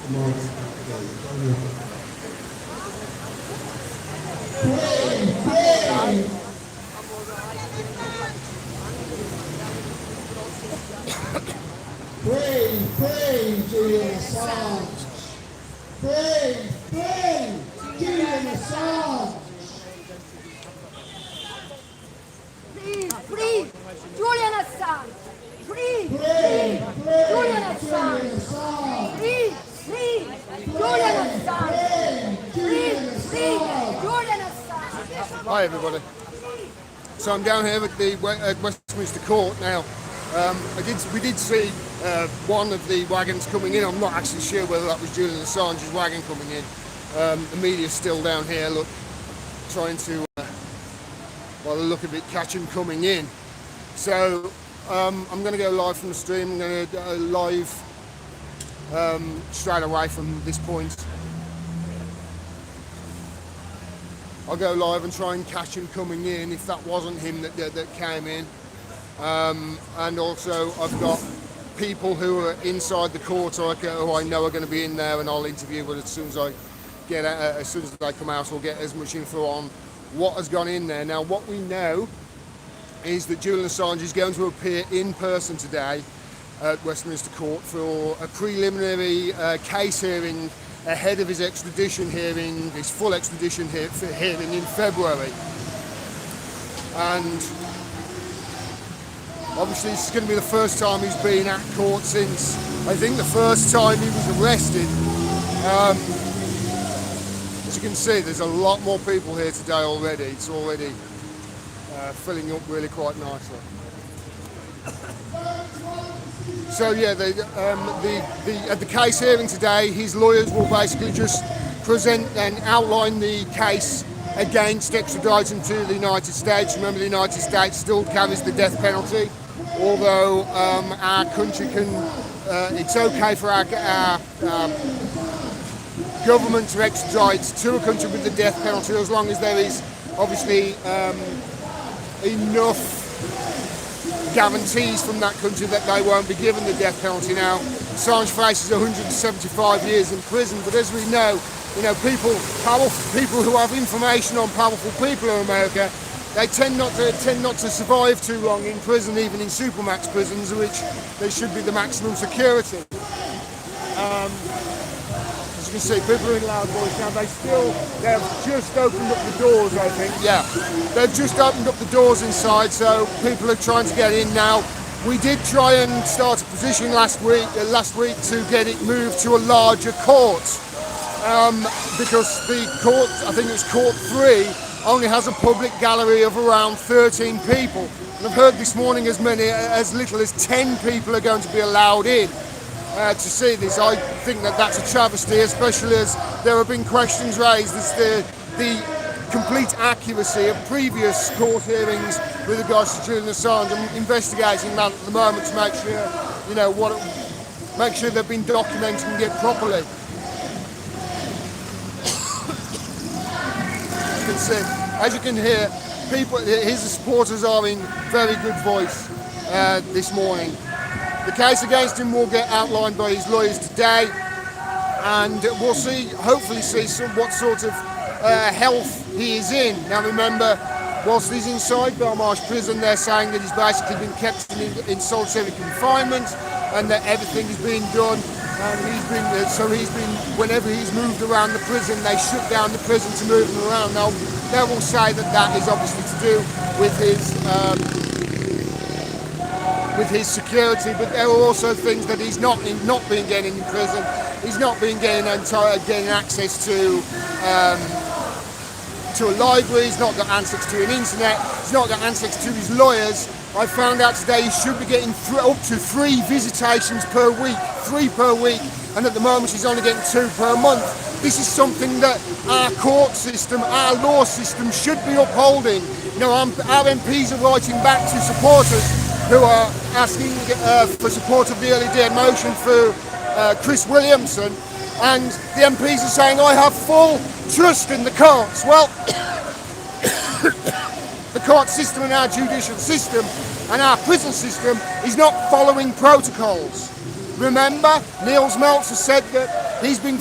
Pray, Julian Assange. Pray, Julian Assange. Free, Julian Assange. Free, Julian Assange. Free, Julian Assange. Free, Julian Assange. Hi everybody. So I'm down here at Westminster Court now. We did see one of the wagons coming in. I'm not actually sure whether that was Julian Assange's wagon coming in. The media's still down here, look, trying to, by the look of it, catch him coming in. So I'm going to go live from the stream. I'm going to go live straight away from this point. I'll go live and try and catch him coming in if that wasn't him that came in. And also I've got people who are inside the court who I know are going to be in there, and I'll interview them as soon as they come out. I'll get as much info on what has gone in there. Now, what we know is that Julian Assange is going to appear in person today at Westminster Court for a preliminary case hearing ahead of his extradition hearing, his full extradition hearing in February. And obviously this is going to be the first time he's been at court since, I think, the first time he was arrested. As you can see, there's a lot more people here today already. It's already filling up really quite nicely. So yeah, at the case hearing today, his lawyers will basically just present and outline the case against extraditing to the United States. Remember, the United States still carries the death penalty, although our country can, it's okay for our government to extradite to a country with the death penalty as long as there is obviously enough guarantees from that country that they won't be given the death penalty. Now, Assange faces 175 years in prison, but as we know, powerful people who have information on powerful people in America, they tend not to survive too long in prison, even in supermax prisons, which they should be the maximum security. As you can see, people are in loud voice now. They have just opened up the doors, I think. Yeah, they've just opened up the doors inside, so people are trying to get in now. We did try and start a position last week to get it moved to a larger court, because the court, I think it's Court 3, only has a public gallery of around 13 people. And I've heard this morning as little as 10 people are going to be allowed in to see this. I think that's a travesty, especially as there have been questions raised as to the complete accuracy of previous court hearings with regards to Julian Assange. I'm investigating that at the moment to make sure, make sure they've been documented it properly. As you can hear, his supporters are in very good voice this morning. The case against him will get outlined by his lawyers today, and we'll hopefully see what sort of health he is in. Now remember, whilst he's inside Belmarsh prison, they're saying that he's basically been kept in solitary confinement and that everything is being done. And whenever he's moved around the prison, they shut down the prison to move him around. Now, they will say that is obviously to do with his security, but there are also things that he's not been getting in prison. He's not been getting access to a library. He's not got access to an internet. He's not got access to his lawyers. I found out today he should be getting up to 3 visitations per week, 3 per week, and at the moment he's only getting 2 per month. This is something that our court system, our law system should be upholding. Our MPs are writing back to supporters who are asking for support of the early dead motion for Chris Williamson, and the MPs are saying, I have full trust in the courts. Well, the court system and our judicial system and our prison system is not following protocols. Remember, Niels Meltzer said that He's been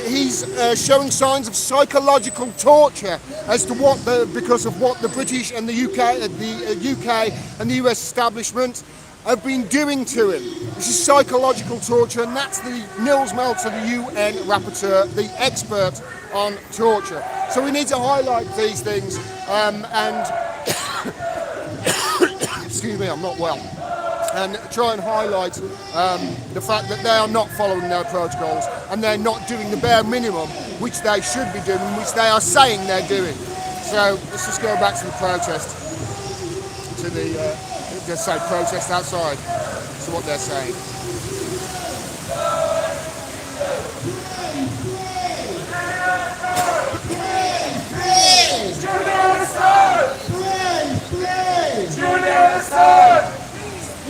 he's showing signs of psychological torture as to because of what the British and the UK and the US establishment have been doing to him. This is psychological torture, and that's the Nils Melzer, the UN rapporteur, the expert on torture. So we need to highlight these things and excuse me, I'm not well. And try and highlight the fact that they are not following their protocols and they're not doing the bare minimum which they should be doing, which they are saying they're doing. So let's just go back to the protest, to the, let's say protest outside, to what they're saying.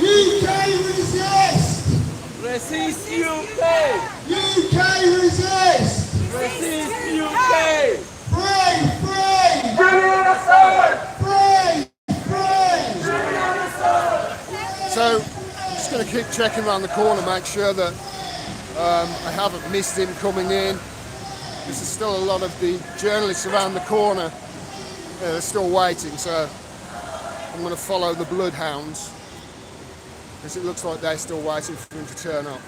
UK resist! Resist UK! UK resist! Resist UK! Free! Free! Julian Assange! Free! Free! Julian Assange! So I'm just going to keep checking around the corner, make sure that I haven't missed him coming in. There's still a lot of the journalists around the corner. Yeah, they're still waiting, so I'm going to follow the bloodhounds, because it looks like they're still waiting for him to turn up.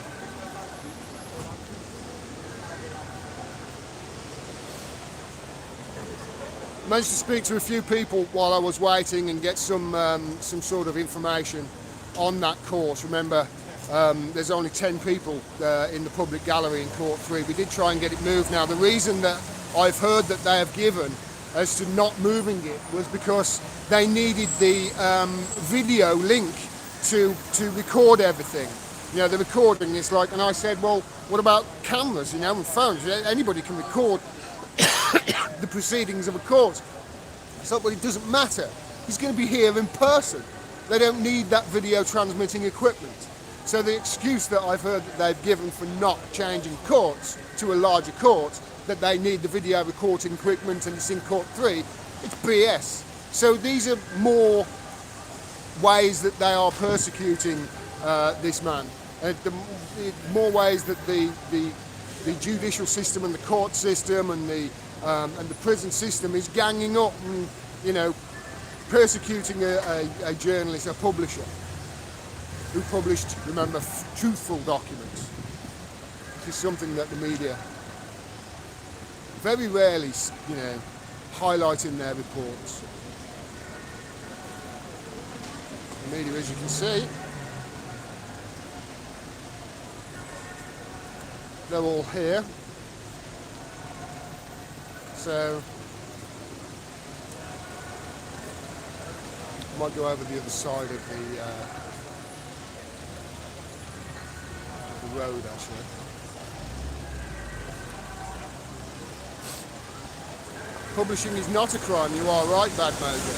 I managed to speak to a few people while I was waiting and get some sort of information on that court. Remember, there's only 10 people in the public gallery in Court 3. We did try and get it moved. Now, the reason that I've heard that they have given as to not moving it was because they needed the video link to record everything. You know, the recording is like, and I said, well, what about cameras, you know, and phones? Anybody can record the proceedings of a court. It's like, well, it doesn't matter. He's going to be here in person. They don't need that video transmitting equipment. So the excuse that I've heard that they've given for not changing courts to a larger court, that they need the video recording equipment and it's in Court 3, it's BS. So these are more ways that they are persecuting this man. The more ways that the judicial system and the court system and the prison system is ganging up and, you know, persecuting a journalist, a publisher, who published, remember, truthful documents. This is something that the media very rarely, you know, highlight in their reports. The media, as you can see, they're all here. So I might go over the other side of the road, actually. Publishing is not a crime, you are right, Bad Mojo.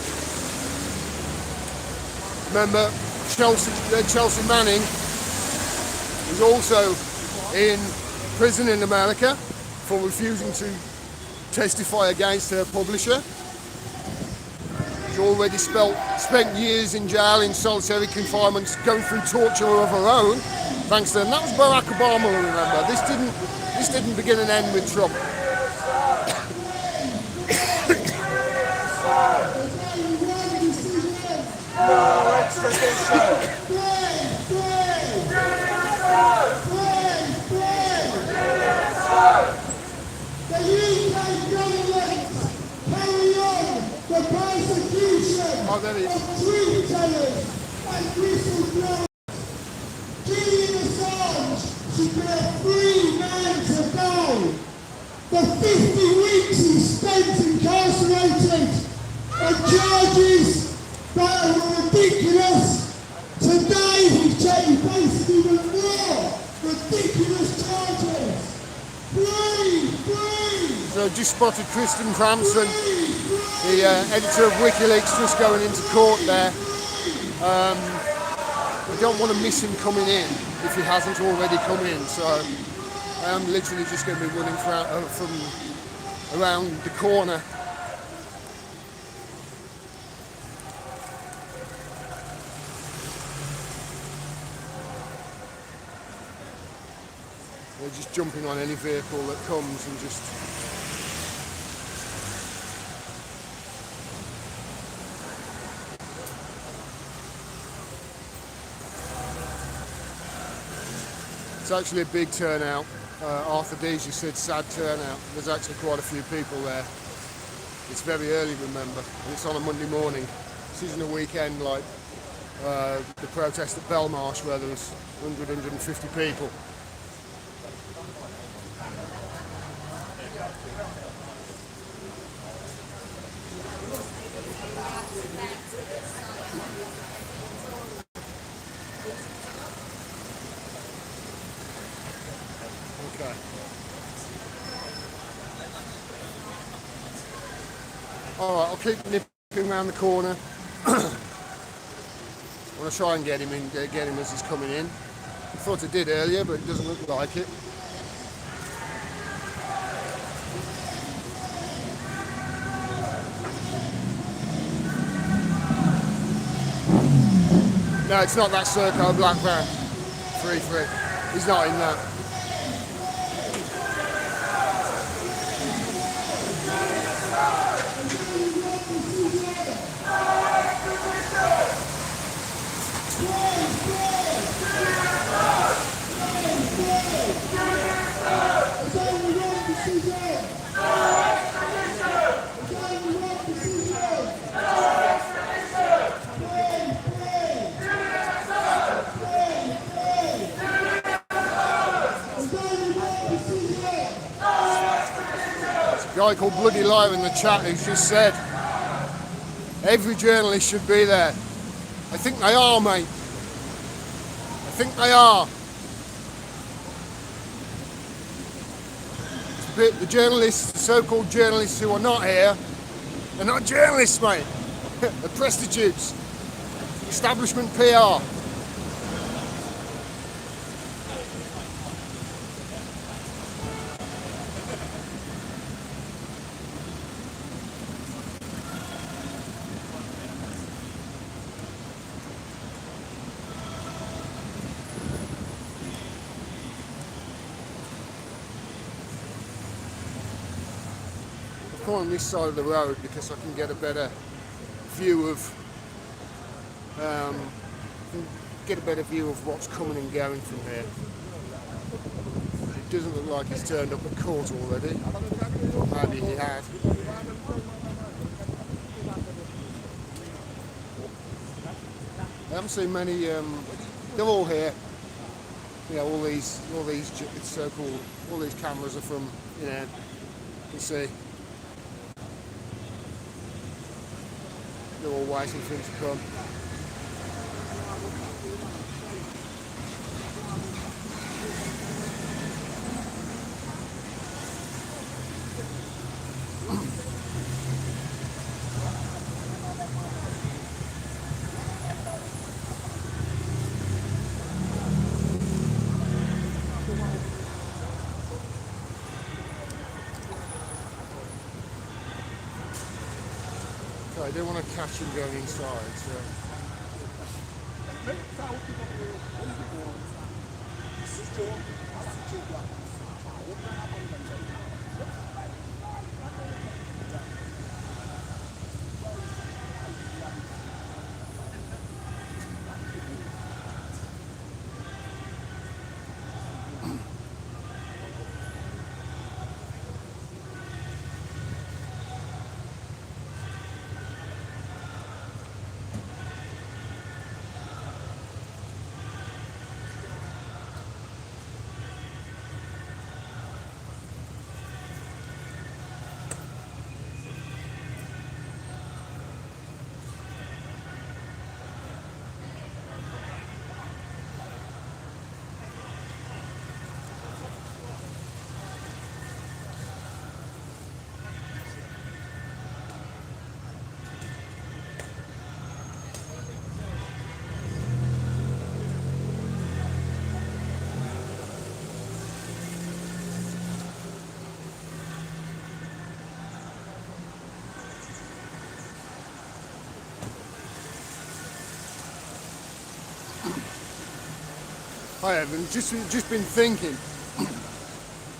Remember, Chelsea Manning was also in prison in America for refusing to testify against her publisher. She's already spent years in jail in solitary confinement, going through torture of her own, thanks to, and that was Barack Obama, remember. This didn't begin and end with Trump. No extradition! The UK government carry on the persecution of truth tellers and whistleblowers. Julian Assange should be a free man today. The 50 weeks he spent incarcerated on charges that are ridiculous. Today he's facing even more ridiculous charges. Free! So just spotted Kristen Cranston, the editor of WikiLeaks, just going into court there. I don't want to miss him coming in if he hasn't already come in, so I am literally just going to be running from around the corner. They're just jumping on any vehicle that comes and just... It's actually a big turnout. Arthur Deasy said sad turnout. There's actually quite a few people there. It's very early, remember, and it's on a Monday morning. This isn't a weekend like the protest at Belmarsh where there was 100, 150 people. Okay. Alright, I'll keep nipping around the corner. I want to try and get him in, get him as he's coming in. I thought I did earlier, but it doesn't look like it. No, it's not that Serco black van. 3-3. He's not in that. A guy called Bloody Liar in the chat who's just said every journalist should be there. I think they are, mate. I think they are. The journalists, the so-called journalists who are not here, they're not journalists, mate. They're prostitutes. Establishment PR. On this side of the road because I can get a better view of what's coming and going from here. It doesn't look like he's turned up at court already. Maybe he has. I haven't seen many. They're all here. You know, all these so-called all these cameras are from. You know, you can see. They're all waiting for him to come. I don't want to catch him going inside, so... I haven't just been thinking.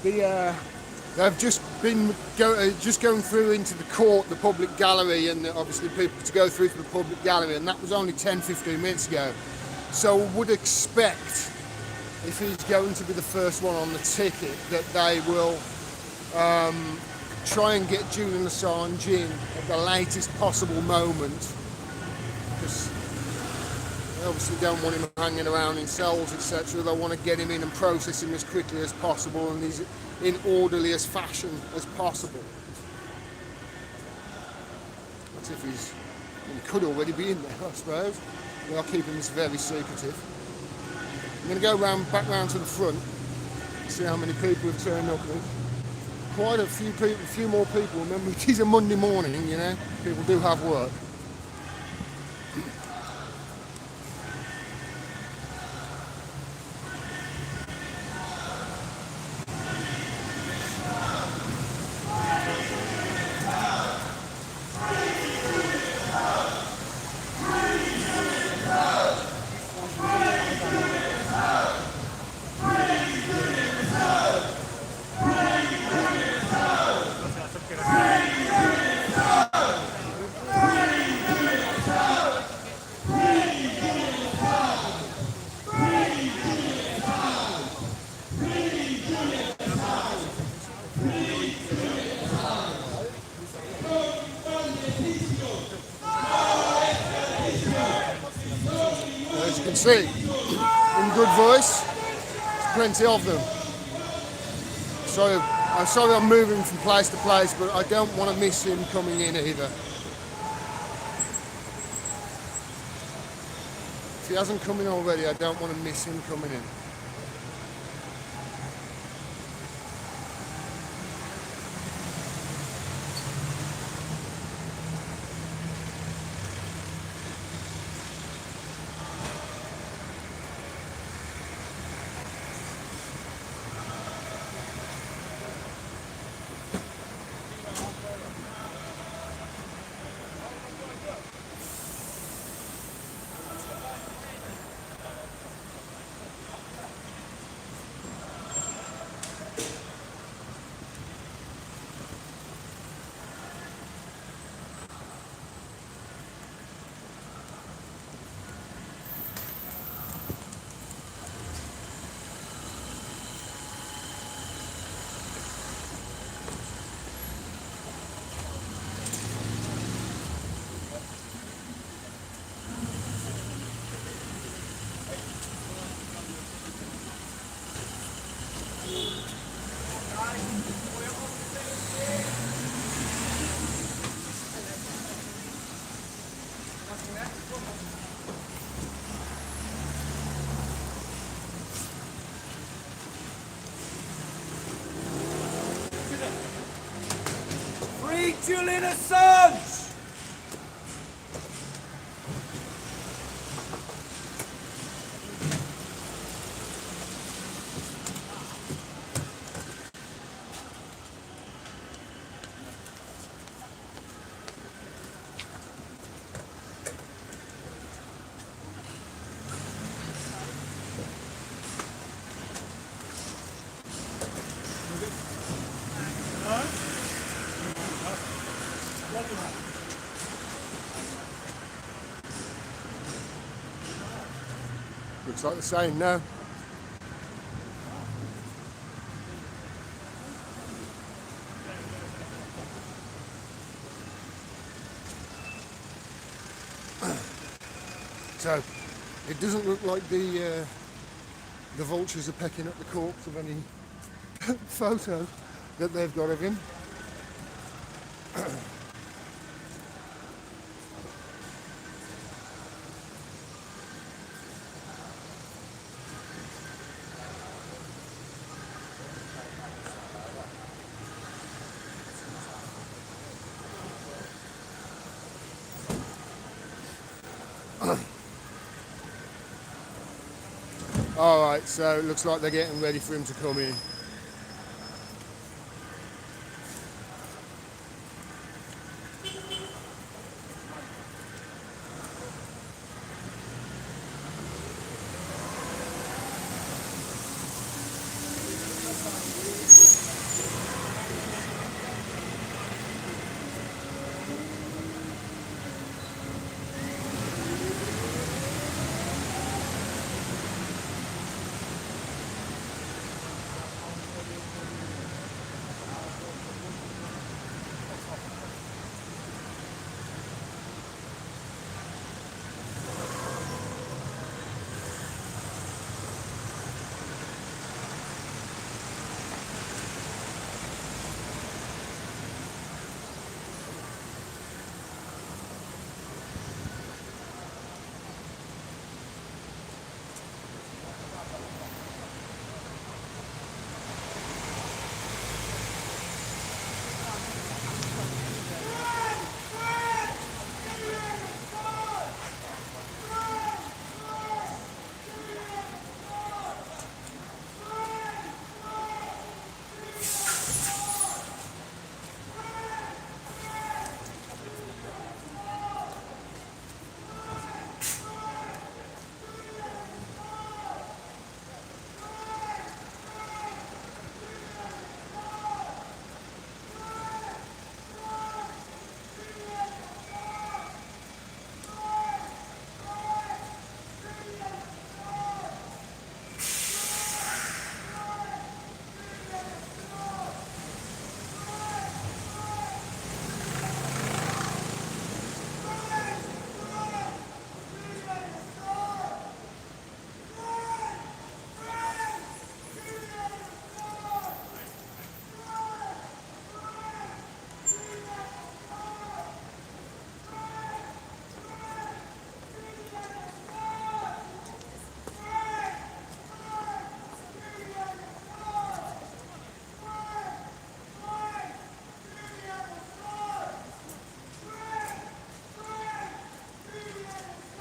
They've just been going through into the court, the public gallery, and obviously people to go through to the public gallery, and that was only 10-15 minutes ago. So I would expect, if he's going to be the first one on the ticket, that they will try and get Julian Assange in at the latest possible moment, because they obviously don't want him hanging around in cells, etc. They want to get him in and process him as quickly as possible and in orderliest fashion as possible. That's if he could already be in there, I suppose. They are keeping this very secretive. I'm going to go back round to the front, see how many people have turned up. Quite a few people, a few more people. Remember, it is a Monday morning, you know. People do have work. As you can see, in good voice, there's plenty of them. So I'm sorry I'm moving from place to place, but I don't want to miss him coming in either. If he hasn't come in already, I don't want to miss him coming in. Free Julian Assange! Looks like the same now. So it doesn't look like the vultures are pecking up the corpse of any photo that they've got of him. Alright, so it looks like they're getting ready for him to come in.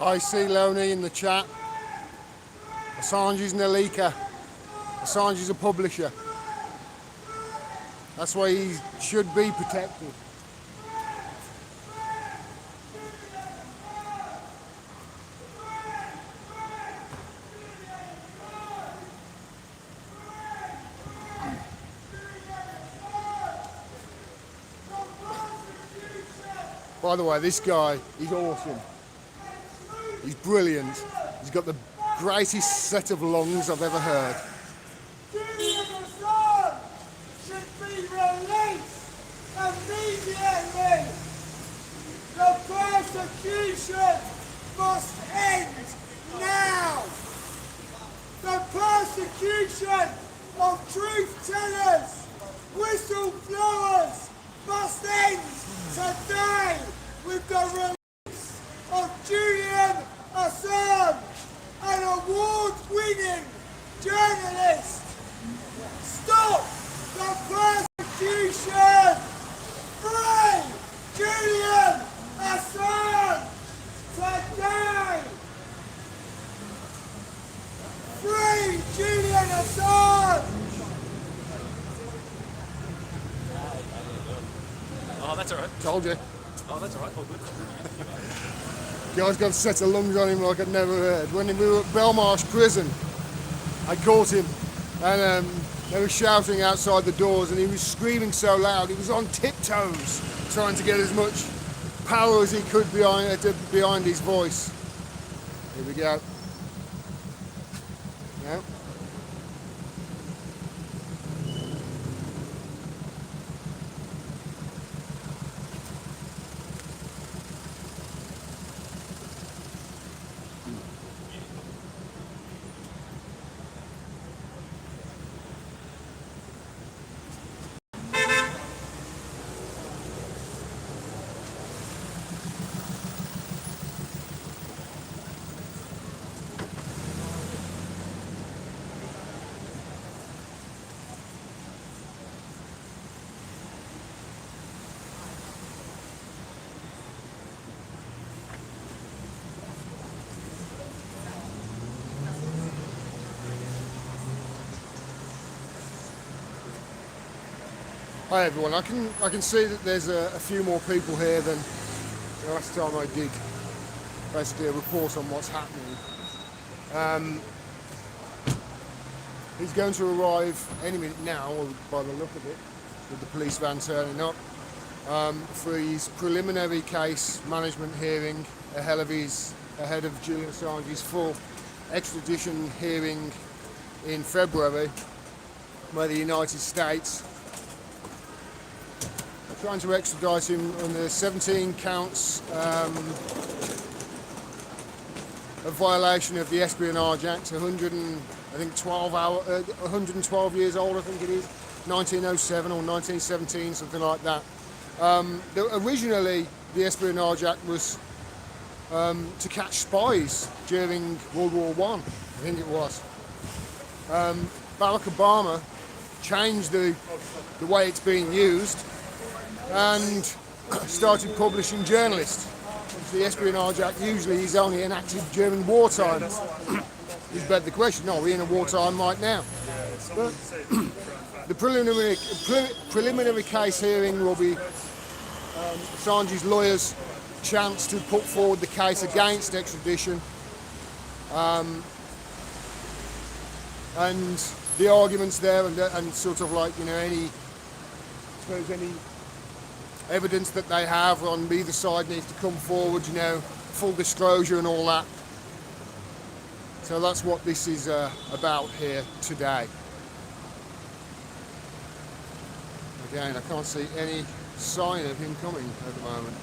I see Loney in the chat. Assange isn't a leaker. Assange is a publisher. That's why he should be protected. By the way, this guy, he's awesome. He's brilliant. He's got the greatest set of lungs I've ever heard. Julian Assange should be released immediately. The persecution must end now. The persecution of truth tellers, whistleblowers must end today with the release of Julian Assange, an award-winning journalist. Stop the persecution! Free Julian Assange today! Free Julian Assange! Oh, that's all right. Told you. Oh, that's all right. Oh, good. Guy's got a set of lungs on him like I'd never heard. When we were at Belmarsh prison, I caught him and they were shouting outside the doors and he was screaming so loud, he was on tiptoes trying to get as much power as he could behind his voice. Here we go. Yeah. Hi everyone, I can see that there's a few more people here than the last time I did basically a report on what's happening. He's going to arrive any minute now, by the look of it, with the police van turning up, for his preliminary case management hearing ahead of Julian Assange's full extradition hearing in February by the United States. Trying to extradite him on the 17 counts of violation of the Espionage Act, 112 years old, I think it is, 1907 or 1917, something like that. Originally, the Espionage Act was to catch spies during World War I think it was. Barack Obama changed the way it's being used and started publishing journalists. The Espionage Act usually is only enacted during wartime. You beg the question, are we in a wartime right now? But the preliminary case hearing will be Assange's lawyers' chance to put forward the case against extradition, and the arguments there, and sort of like, you know, any evidence that they have on either side needs to come forward, you know, full disclosure and all that. So that's what this is about here today. Again, I can't see any sign of him coming at the moment.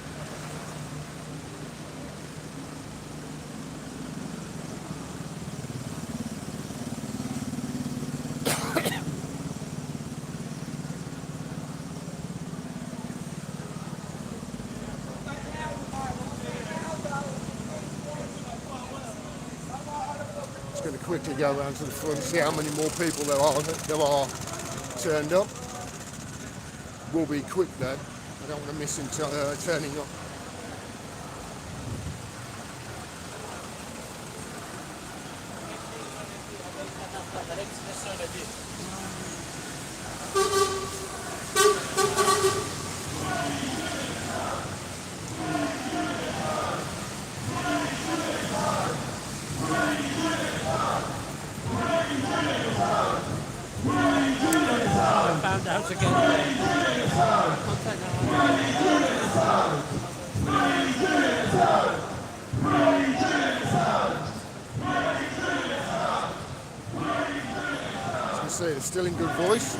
Going to quickly go around to the front and see how many more people there are turned up. We'll be quick though. I don't want to miss him turning up. As you can see, it's still in good voice.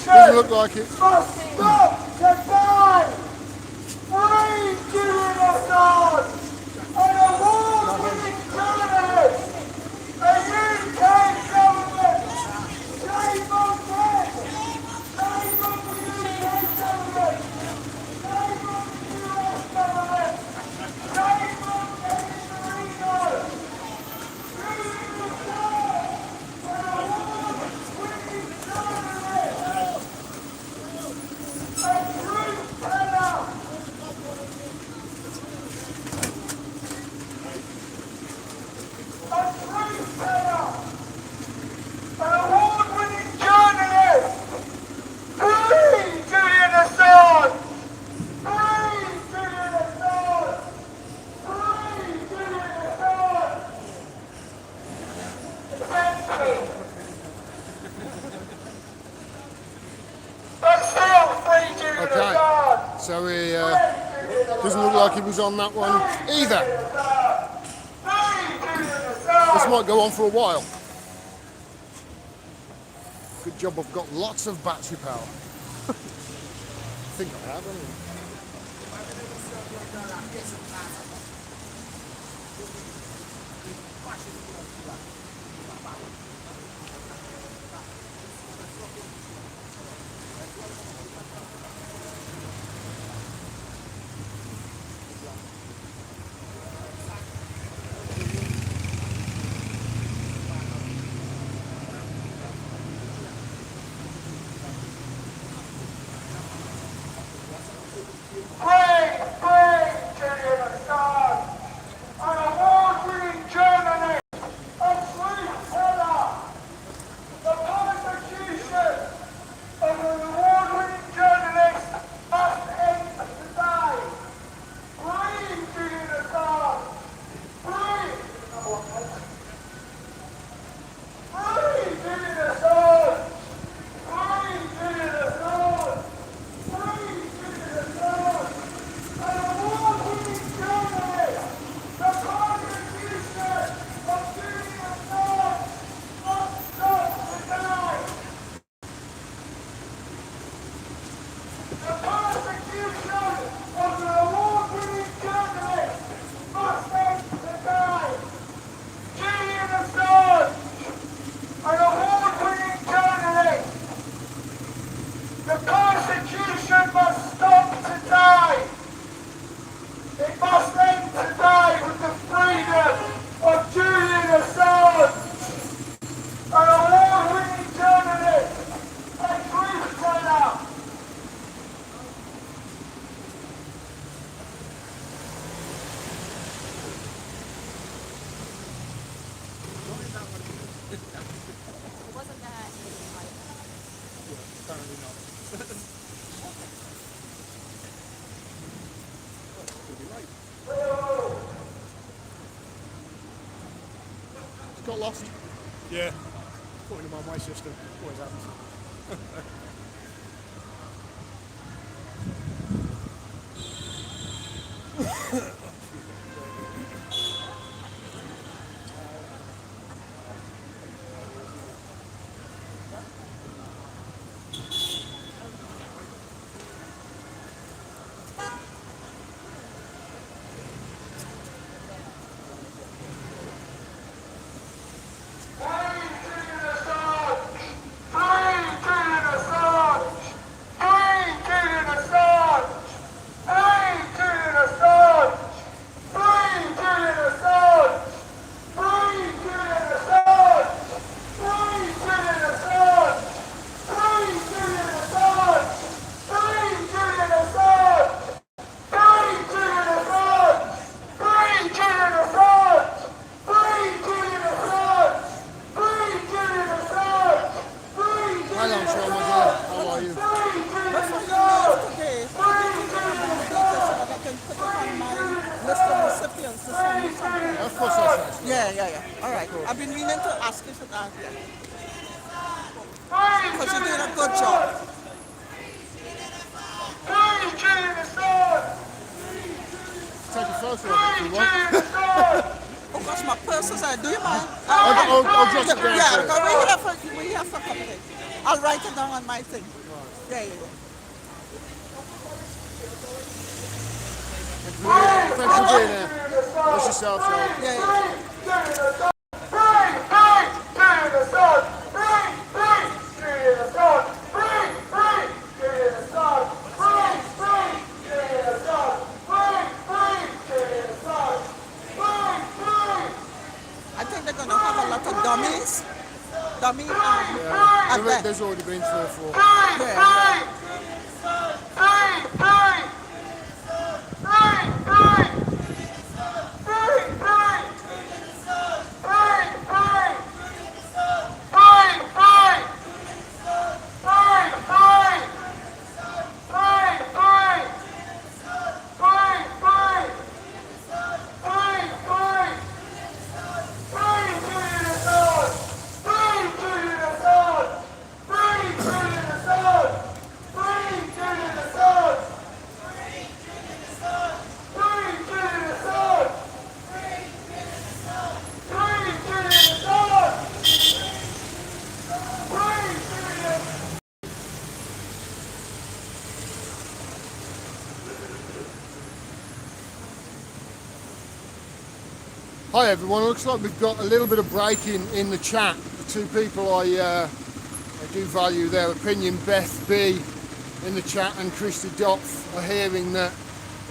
Doesn't look like it. Must stop to die! Free Julian Assange! An award-winning journalist! A UK government! Shame on them! Shame on the UK government! Shame on the US government! Shame on Eddie Marino! Julian Assange! An award-winning journalist! A truth teller! A truth teller! An award-winning journalist! Free Julian Assange! Free Julian Assange! Free Julian Assange! Essentially. But still free Julian Okay. Assange! So he doesn't look like he was on that one either. This might go on for a while. Good job I've got lots of battery power. I think I have, haven't I? An award-winning journalist, a truth teller, got lost? Yeah. Put in my system. Always happens. Yeah. All right. I've been meaning to ask you for that. Yeah. Because you're doing a good job. Take a photo of it if you want. Oh gosh, my purse is there. Do you mind? I'll jot it down. Yeah, because we're here for a couple days. I'll write it down on my thing. There you go. Thanks for being here. Watch yourself, Charlie. Yeah. I think they're going to have a lot of dummies. There's already been 3 or 4. Yeah. Hi everyone, looks like we've got a little bit of breaking in the chat. The 2 people I do value their opinion, Beth B in the chat and Christy Dopf, are hearing that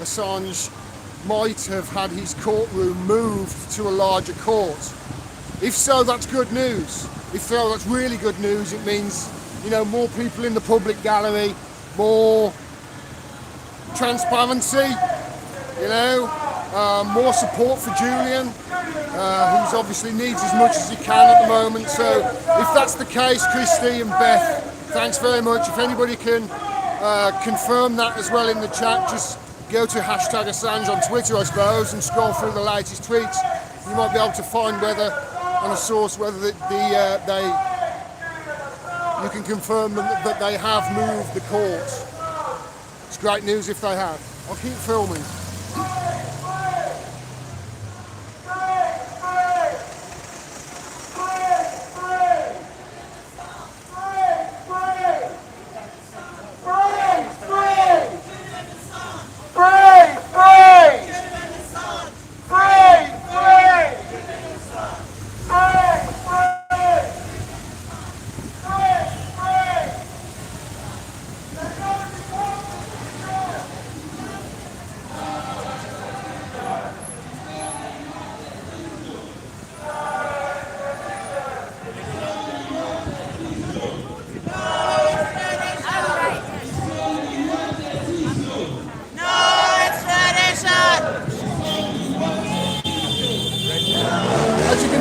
Assange might have had his courtroom moved to a larger court. If so, that's good news. If so, that's really good news. It means, you know, more people in the public gallery, more transparency, you know, more support for Julian, who's obviously needs as much as he can at the moment. So if that's the case, Christy and Beth, thanks very much. If anybody can confirm that as well in the chat, just go to #Assange on Twitter, I suppose, and scroll through the latest tweets. You might be able to find whether, on a source, whether you can confirm that they have moved the court. It's great news if they have. I'll keep filming.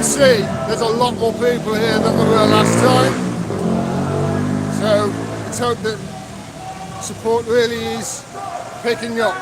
See, there's a lot more people here than there were last time, so let's hope that support really is picking up.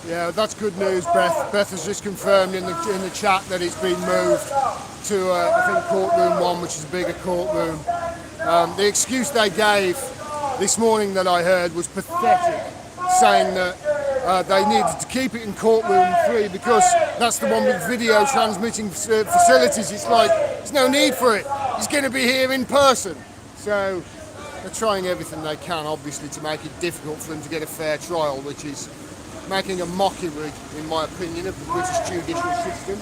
Yeah, that's good news, Beth. Beth has just confirmed in the chat that it's been moved to, I think, Courtroom 1, which is a bigger courtroom. The excuse they gave this morning that I heard was pathetic, saying that they needed to keep it in Courtroom 3 because that's the one with video transmitting facilities. It's like, there's no need for it. He's going to be here in person. So they're trying everything they can, obviously, to make it difficult for him to get a fair trial, which is making a mockery, in my opinion, of the British judicial system.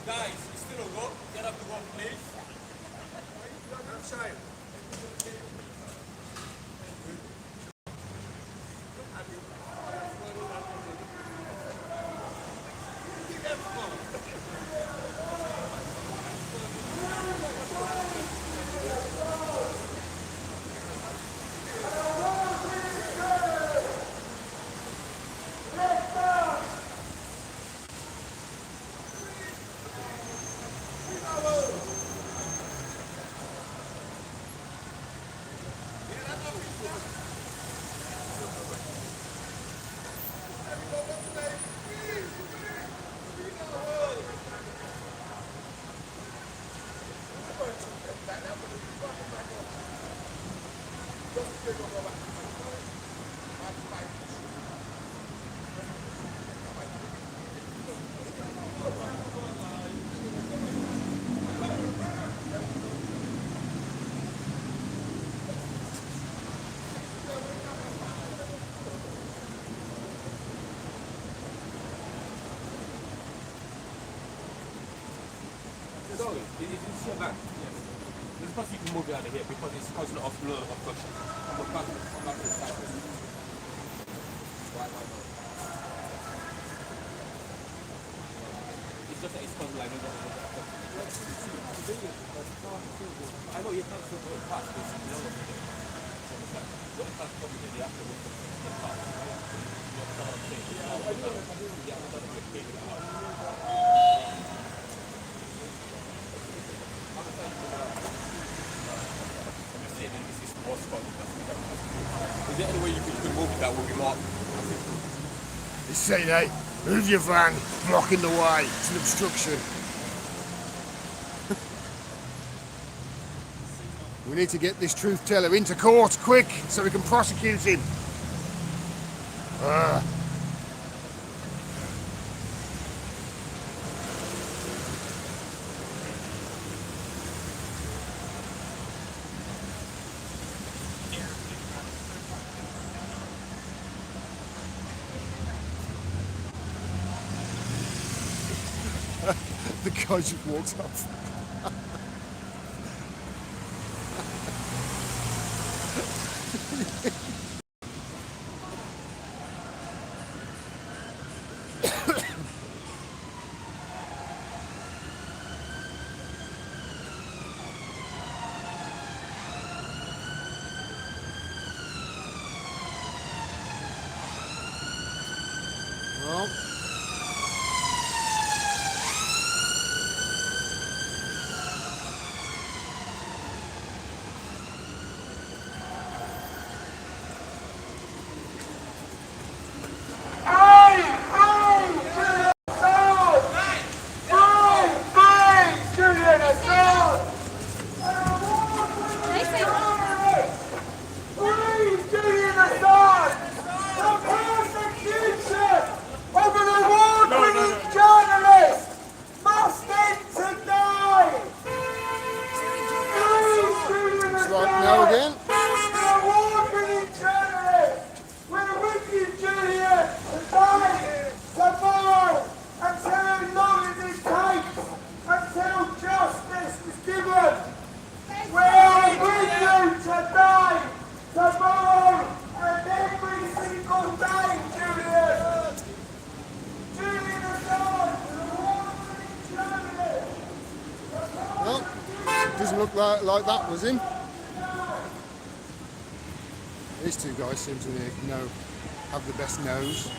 Guys, you still a rope? Get up the rope, please. It is in short back. Yes. There's a possibility you can move it out of here because it's causing off blood of pressure. Come back to the side. It's just that it's causing like I know you can't still go past this, you know what I'm saying? What if that's probably the afterwards of the past? You know what I'm saying? Yeah, I'm going to get paid out. Is there any way you could move it that would be more? They say that. Move your van, blocking the way. It's an obstruction. We need to get this truth teller into court, quick, so we can prosecute him. The guy just walks off. Well, now again. Award-winning journalist, we're with you, Julian, tonight, tomorrow, until as long as it takes, until justice is given. We're with you today, tomorrow, and every single day, Julian. Julian Assange, an award-winning journalist. Well, doesn't look like that was him. These two guys seem to have the best nose.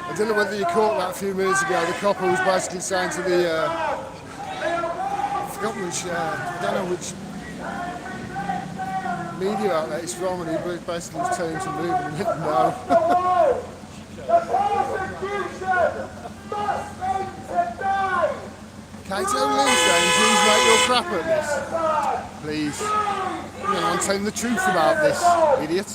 I don't know whether you caught that a few minutes ago. The copper was basically saying to the, I forgot which, I don't know which media outlet it's from, and he basically was telling him to move, and he didn't know. The persecution must end today. Kato Lee saying, please make your crap at this. Please. You know, I'm telling the truth about this, idiot.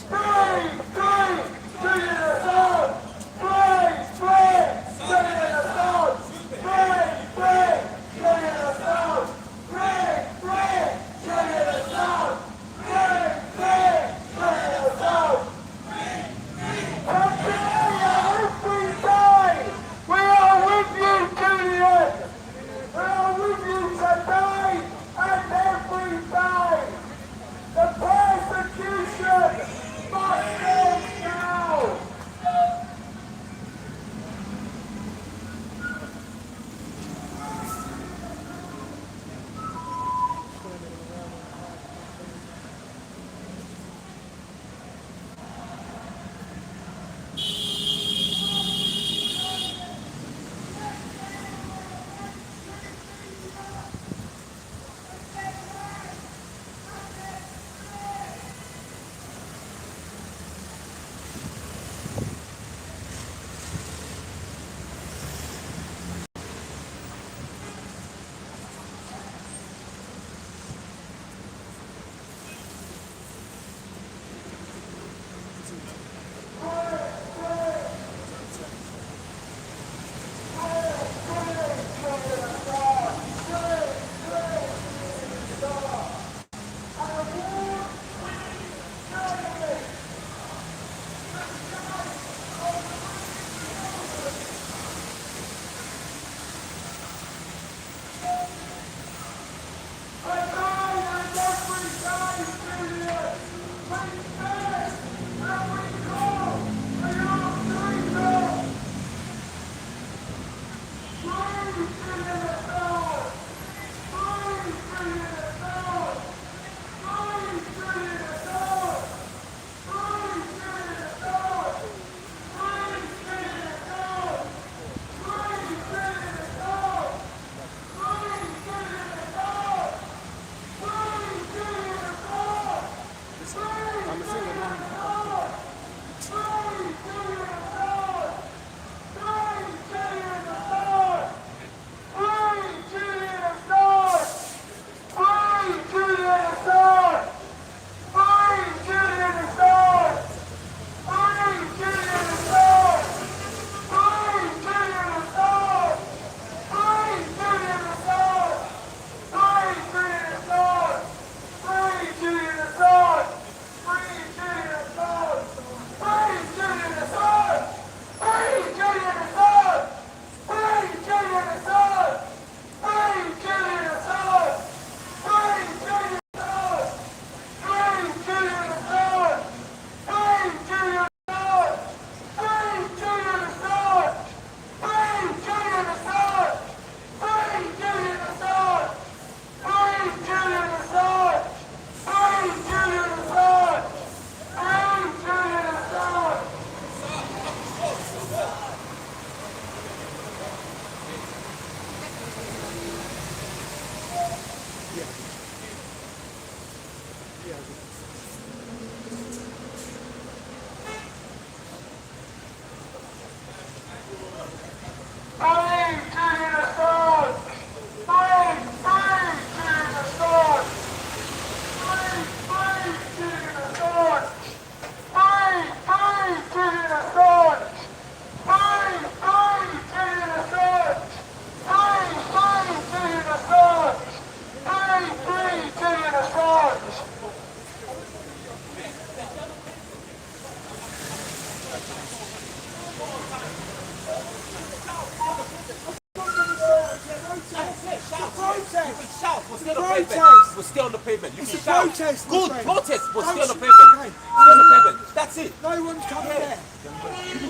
shout, but stay on the Protest. pavement. But stay on the pavement. You It's can a shout. protest, my Good friend. protest, but stay on the Don't- pavement. okay. Stay on the pavement. That's it. No one's coming there. You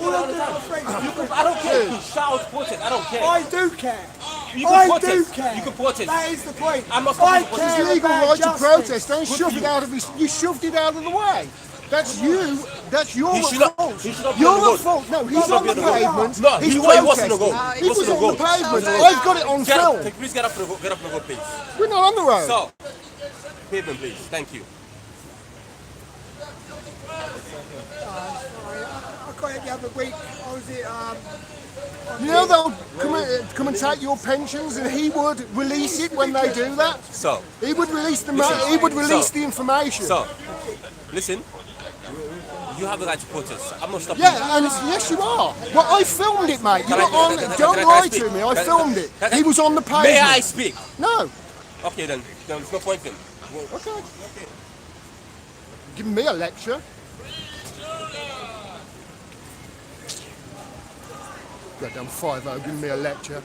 All can I'm doing, my friend, I don't care. You can shout, protest. I don't care. I do care. You can I protest. do care. You can protest. That is the point. I'm not stopping I you from protesting. care It's legal about right to justice. protest. Don't Good shove for it you. out of his. You shoved it out of the way. That's you. That's your He should not- fault. he should not be on You're the the road. fault. No, He he's should not on be the on the road. pavement. No, He's he wasn't on the protesting. road. He was wasn't on the road. pavement. I've got it on Get film. up, please get up from the road. Get up from the road, please. We're not on the road. So, pavement, please. Thank you. I got it the other week. I was at You know they'll come and take your pensions, and he would release it when they do that. So, He would release the Listen. he would release So. the information. so, listen. You have the right to protest. I'm not stopping Yeah, and yes, you are. Well, I filmed it, mate. You're Can I- not on. can I- Don't can I lie speak? to me. I Can- filmed it. can- He was on the you. May I pavement. speak? No. Okay, then. There's no point then. Okay. Giving me a lecture. Goddamn 5-0 giving me a lecture.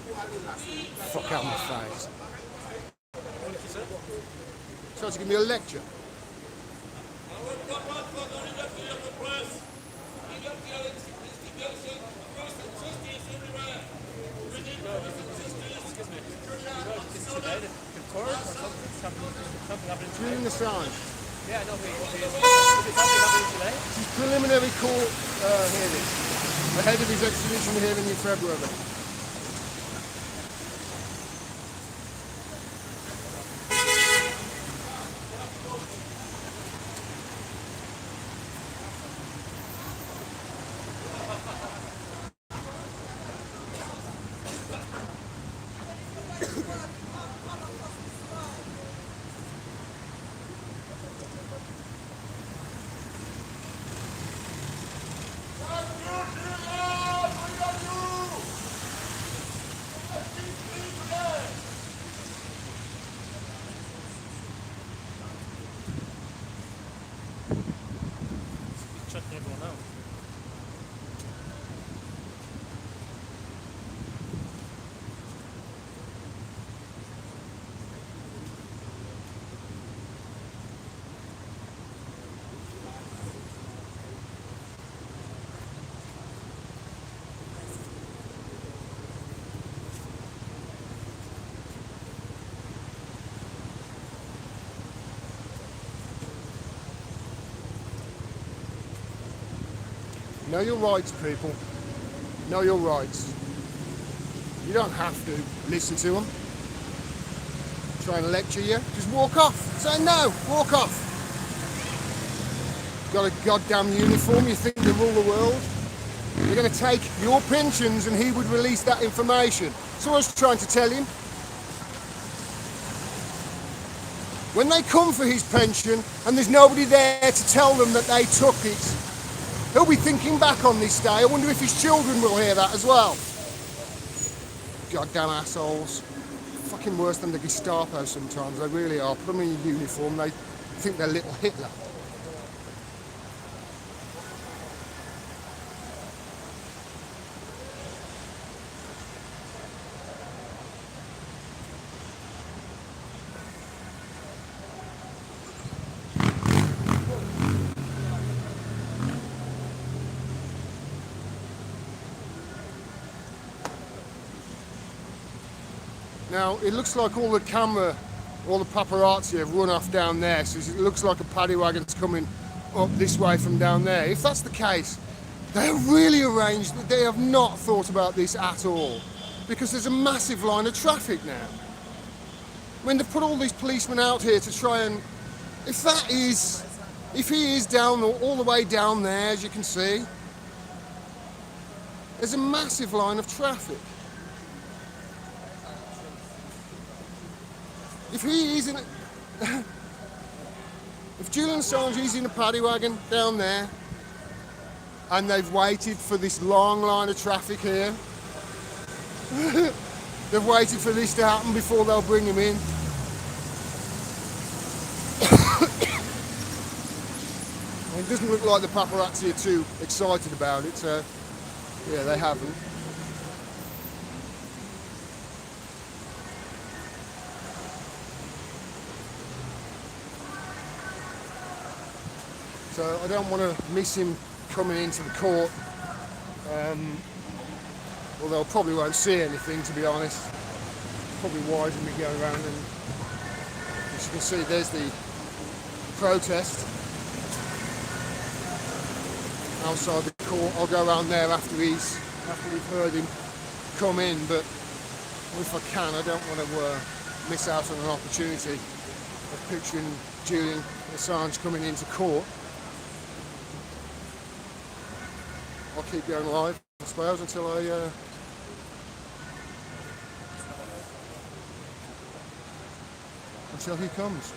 Fuck out my face. Tries to give me a lecture. Julian Assange. Yeah, no, is something happening today? His preliminary court hearing. Ahead of his extradition hearing in February. Shutting everyone out. Know your rights, people. Know your rights. You don't have to listen to them. Try and lecture you. Just walk off. Say no. Walk off. Got a goddamn uniform. You think you rule the world? You're going to take your pensions and he would release that information. So I was trying to tell him. When they come for his pension and there's nobody there to tell them that they took it, he'll be thinking back on this day. I wonder if his children will hear that as well. Goddamn assholes. Fucking worse than the Gestapo sometimes. They really are. Put them in a uniform, they think they're little Hitler. Now, it looks like all the paparazzi have run off down there, so it looks like a paddy wagon's coming up this way from down there. If that's the case, they have really arranged, they have not thought about this at all, because there's a massive line of traffic now. I mean, they've put all these policemen out here to try and, if he is down, all the way down there, as you can see, there's a massive line of traffic. If he is in if Julian Assange is in a paddy wagon down there and they've waited for this long line of traffic here, they've waited for this to happen before they'll bring him in. It doesn't look like the paparazzi are too excited about it, so yeah, they haven't. So I don't want to miss him coming into the court. Although I probably won't see anything, to be honest. Probably wise of me going around, and as you can see, there's the protest outside the court. I'll go around there after we've heard him come in, but if I can, I don't want to miss out on an opportunity of picturing Julian Assange coming into court. I'll keep going live, I suppose, until he comes.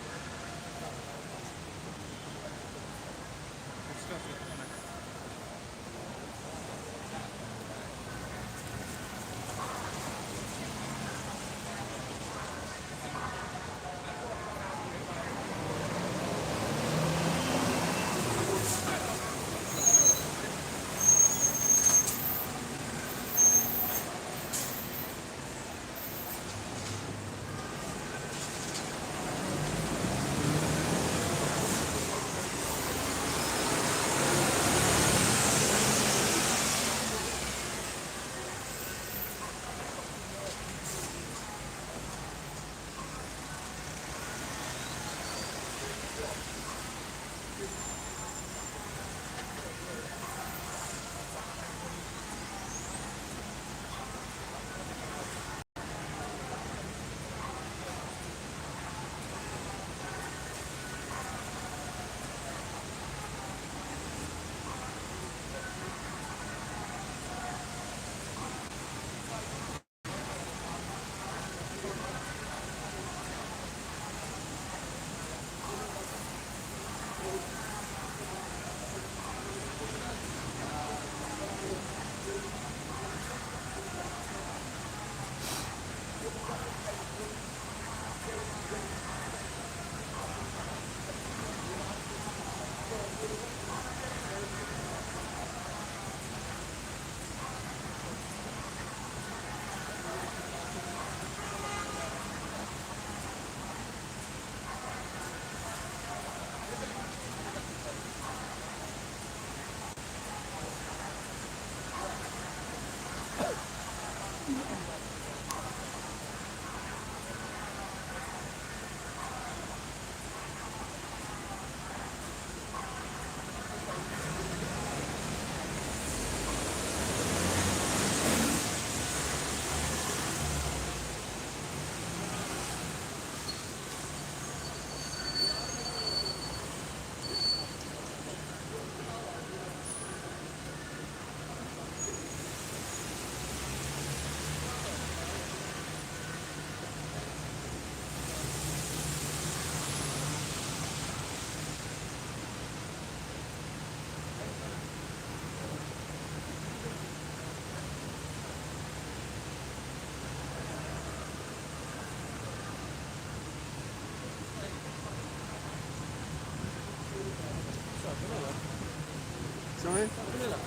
Sorry? Vanilla.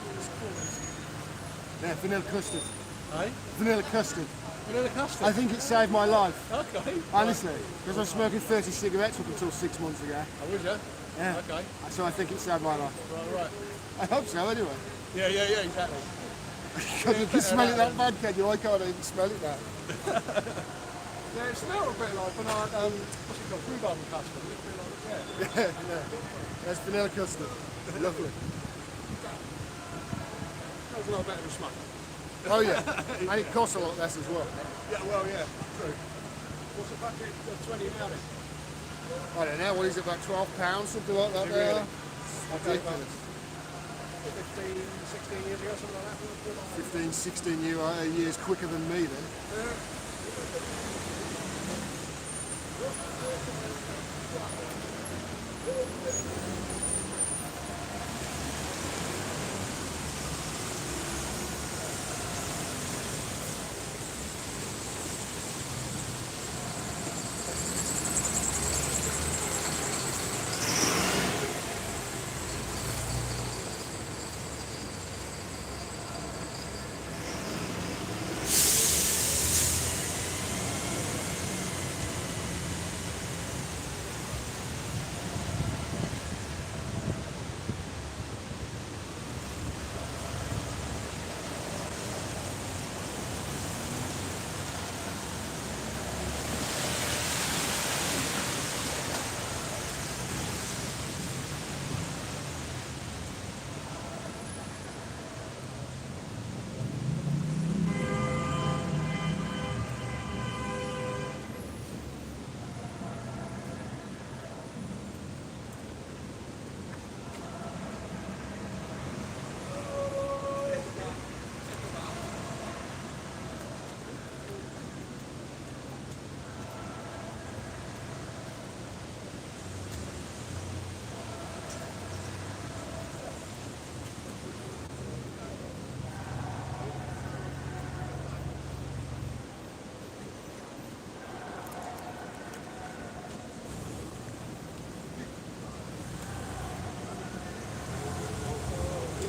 Yeah, vanilla custard. Eh? Vanilla custard. Vanilla custard? I think it saved my life. Okay. Honestly, because I was smoking 30 cigarettes up until 6 months ago. Oh, was you? Yeah. Okay. So I think it saved my life. Right. I hope so, anyway. Yeah, exactly. You can smell it that bad, can you? I can't even smell it now. Yeah, it smelled a bit like when I had, what's it called, rhubarb custard. Yeah. That's vanilla custard. Lovely. That was a lot better than smoke. Oh yeah, and it costs a lot less as well. Yeah, well, yeah, true. What's the packet of 20 about it? I don't know, what is it, about £12, something like that there? Really? Ridiculous. 15, 16 years ago, something like that? 15, 16 years quicker than me then.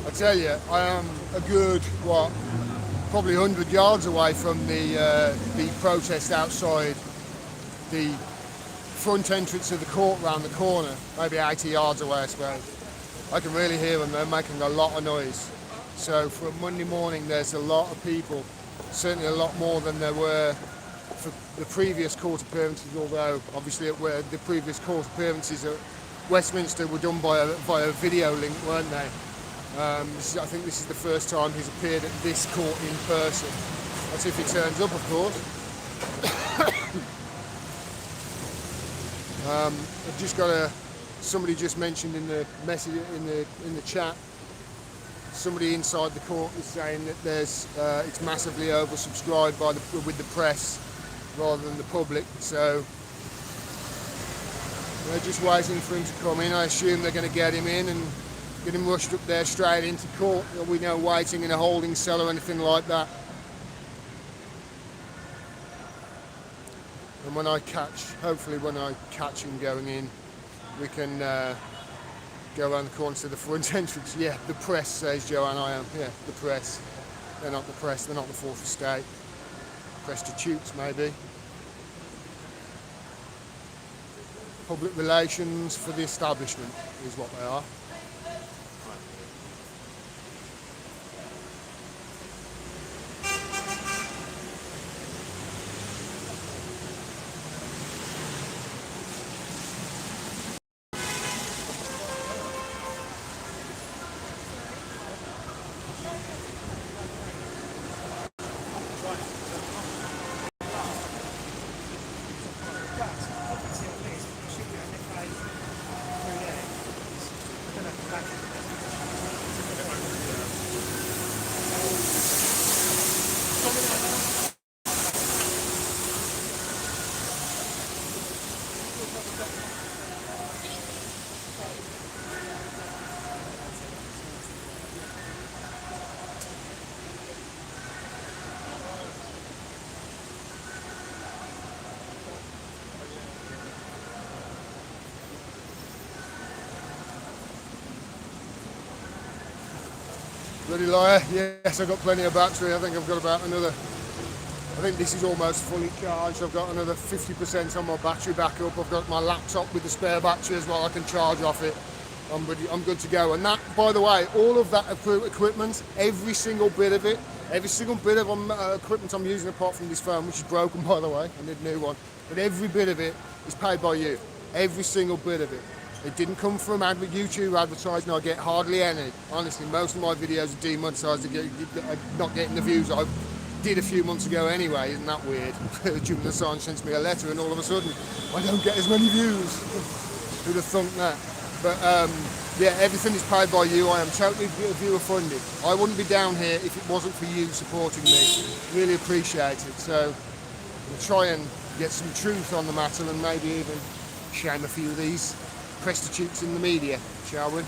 I tell you, I am a good, probably 100 yards away from the protest outside the front entrance of the court round the corner, maybe 80 yards away, I suppose. I can really hear them, they're making a lot of noise. So for a Monday morning, there's a lot of people, certainly a lot more than there were for the previous court appearances, although obviously the previous court appearances at Westminster were done via video link, weren't they? I think this is the first time he's appeared at this court in person. That's if he turns up, of course. I've just got somebody just mentioned in the message in the chat. Somebody inside the court is saying that it's massively oversubscribed with the press rather than the public. So they're just waiting for him to come in. I assume they're going to get him in and get him rushed up there straight into court. There'll be no waiting in a holding cell or anything like that. And hopefully when I catch him going in, we can go around the corner to the front entrance. Yeah, the press, says Joanne. I am. Yeah, the press. They're not the press. They're not the fourth estate. Prostitutes, maybe. Public relations for the establishment is what they are. Bloody liar. Yes, I've got plenty of battery. I think I've got about another, I think this is almost fully charged. I've got another 50% on my battery backup. I've got my laptop with the spare battery as well. I can charge off it. I'm good to go. And that, by the way, all of that equipment, every single bit of it, every single bit of equipment I'm using apart from this phone, which is broken, by the way, I need a new one, but every bit of it is paid by you. Every single bit of it. It didn't come from YouTube advertising. I get hardly any. Honestly, most of my videos are demonetized. Not getting the views I did a few months ago anyway. Isn't that weird? Julian Assange sends me a letter and all of a sudden I don't get as many views. Who'd have thunk that? But yeah, everything is paid by you. I am totally viewer funded. I wouldn't be down here if it wasn't for you supporting me. Really appreciate it. So we'll try and get some truth on the matter and maybe even shame a few of these prostitutes in the media, shall we?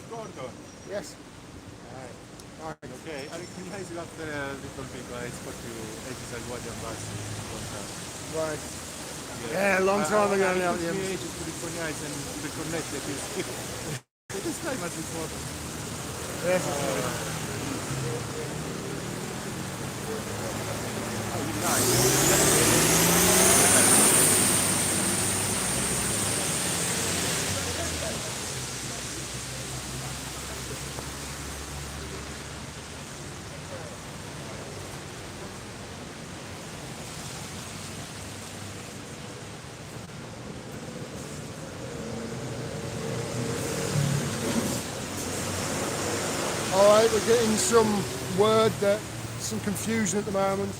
Gordon. Yes. Hi. Okay, I recognize you after a little bit. I spoke to you ages ago at the embassy. Right. Yeah, a long time ago now. It took me ages to recognize and reconnect that you this time at least more. Yes. Alright, we're getting some word that some confusion at the moment.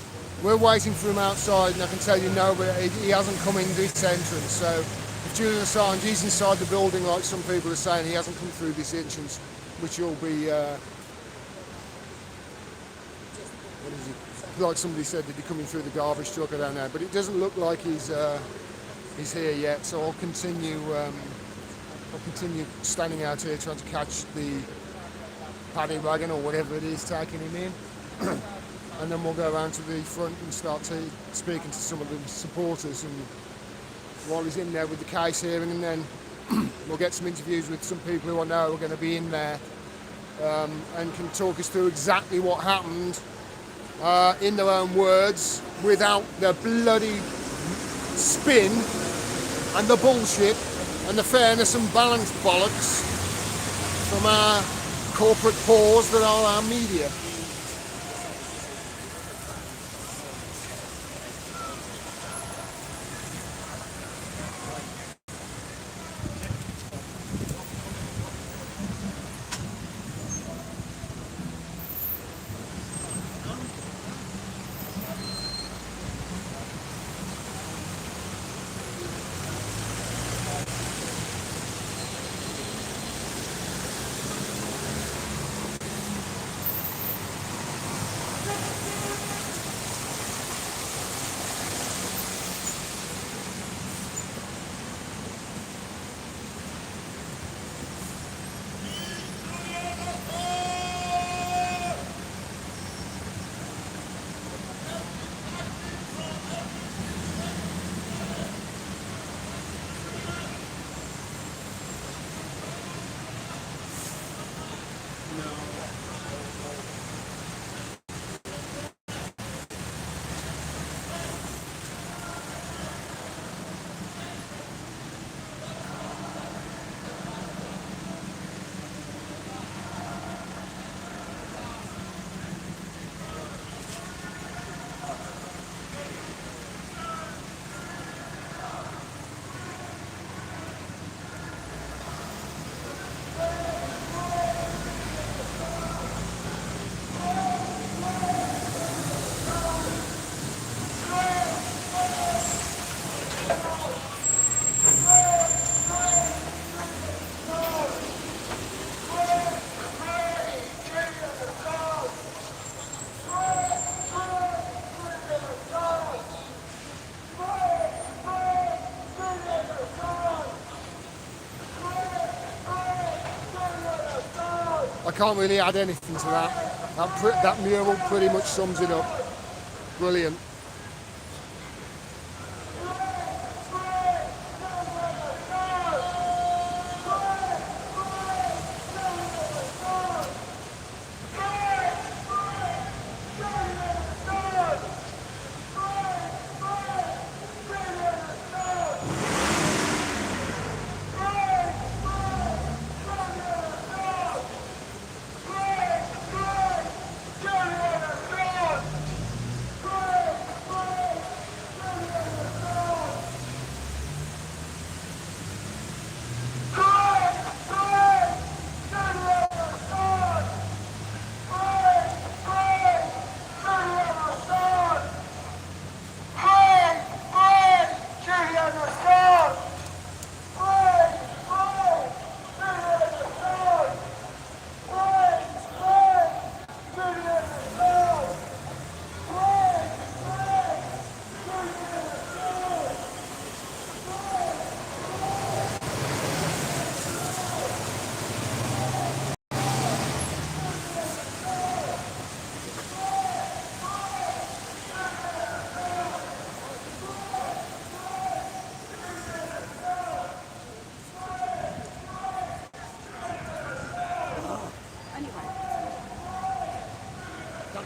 We're waiting for him outside, and I can tell you no, but he hasn't come in this entrance. So if Julian Assange is inside the building, like some people are saying, he hasn't come through this entrance, which will be, what is it? Like somebody said, did he come in through the garbage truck? I don't know, but it doesn't look like he's here yet. So I'll continue standing out here trying to catch the paddy wagon or whatever it is taking him in. And then we'll go around to the front and start speaking to some of the supporters, and while he's in there with the case hearing, and then we'll get some interviews with some people who I know are going to be in there and can talk us through exactly what happened in their own words, without the bloody spin and the bullshit and the fairness and balance bollocks from our corporate paws that are our media. I can't really add anything to that. That mural pretty much sums it up. Brilliant.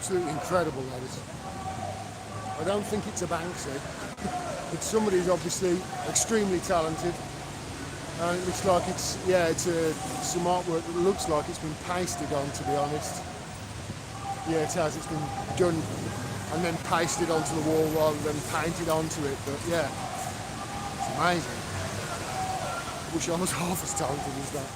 absolutely incredible, that is. I don't think it's a Banksy. It's somebody who's obviously extremely talented. And it looks like it's some artwork that looks like it's been pasted on, to be honest. Yeah, it has. It's been done and then pasted onto the wall rather than painted onto it. But yeah, it's amazing. Wish I was half as talented as that.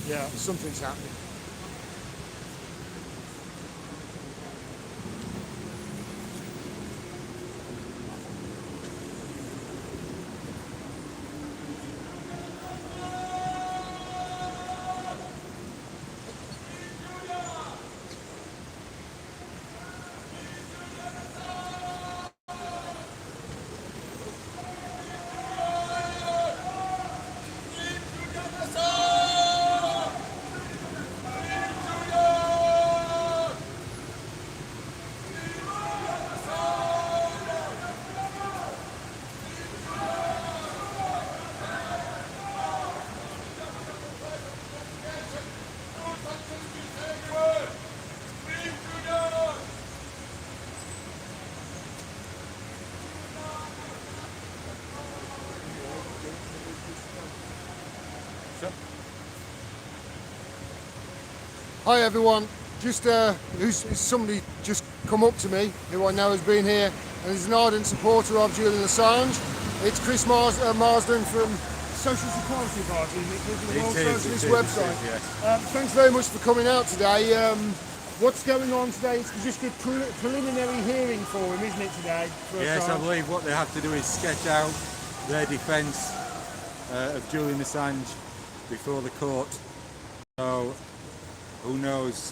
Yeah, something's happening. Hi everyone, just who's somebody just come up to me who I know has been here and is an ardent supporter of Julian Assange. It's Chris Marsden from Social Security Party, the World Socialist website. Yes. Thanks very much for coming out today. What's going on today? It's just a preliminary hearing for him, isn't it, today? Yes, I believe what they have to do is sketch out their defence of Julian Assange before the court. So, who knows?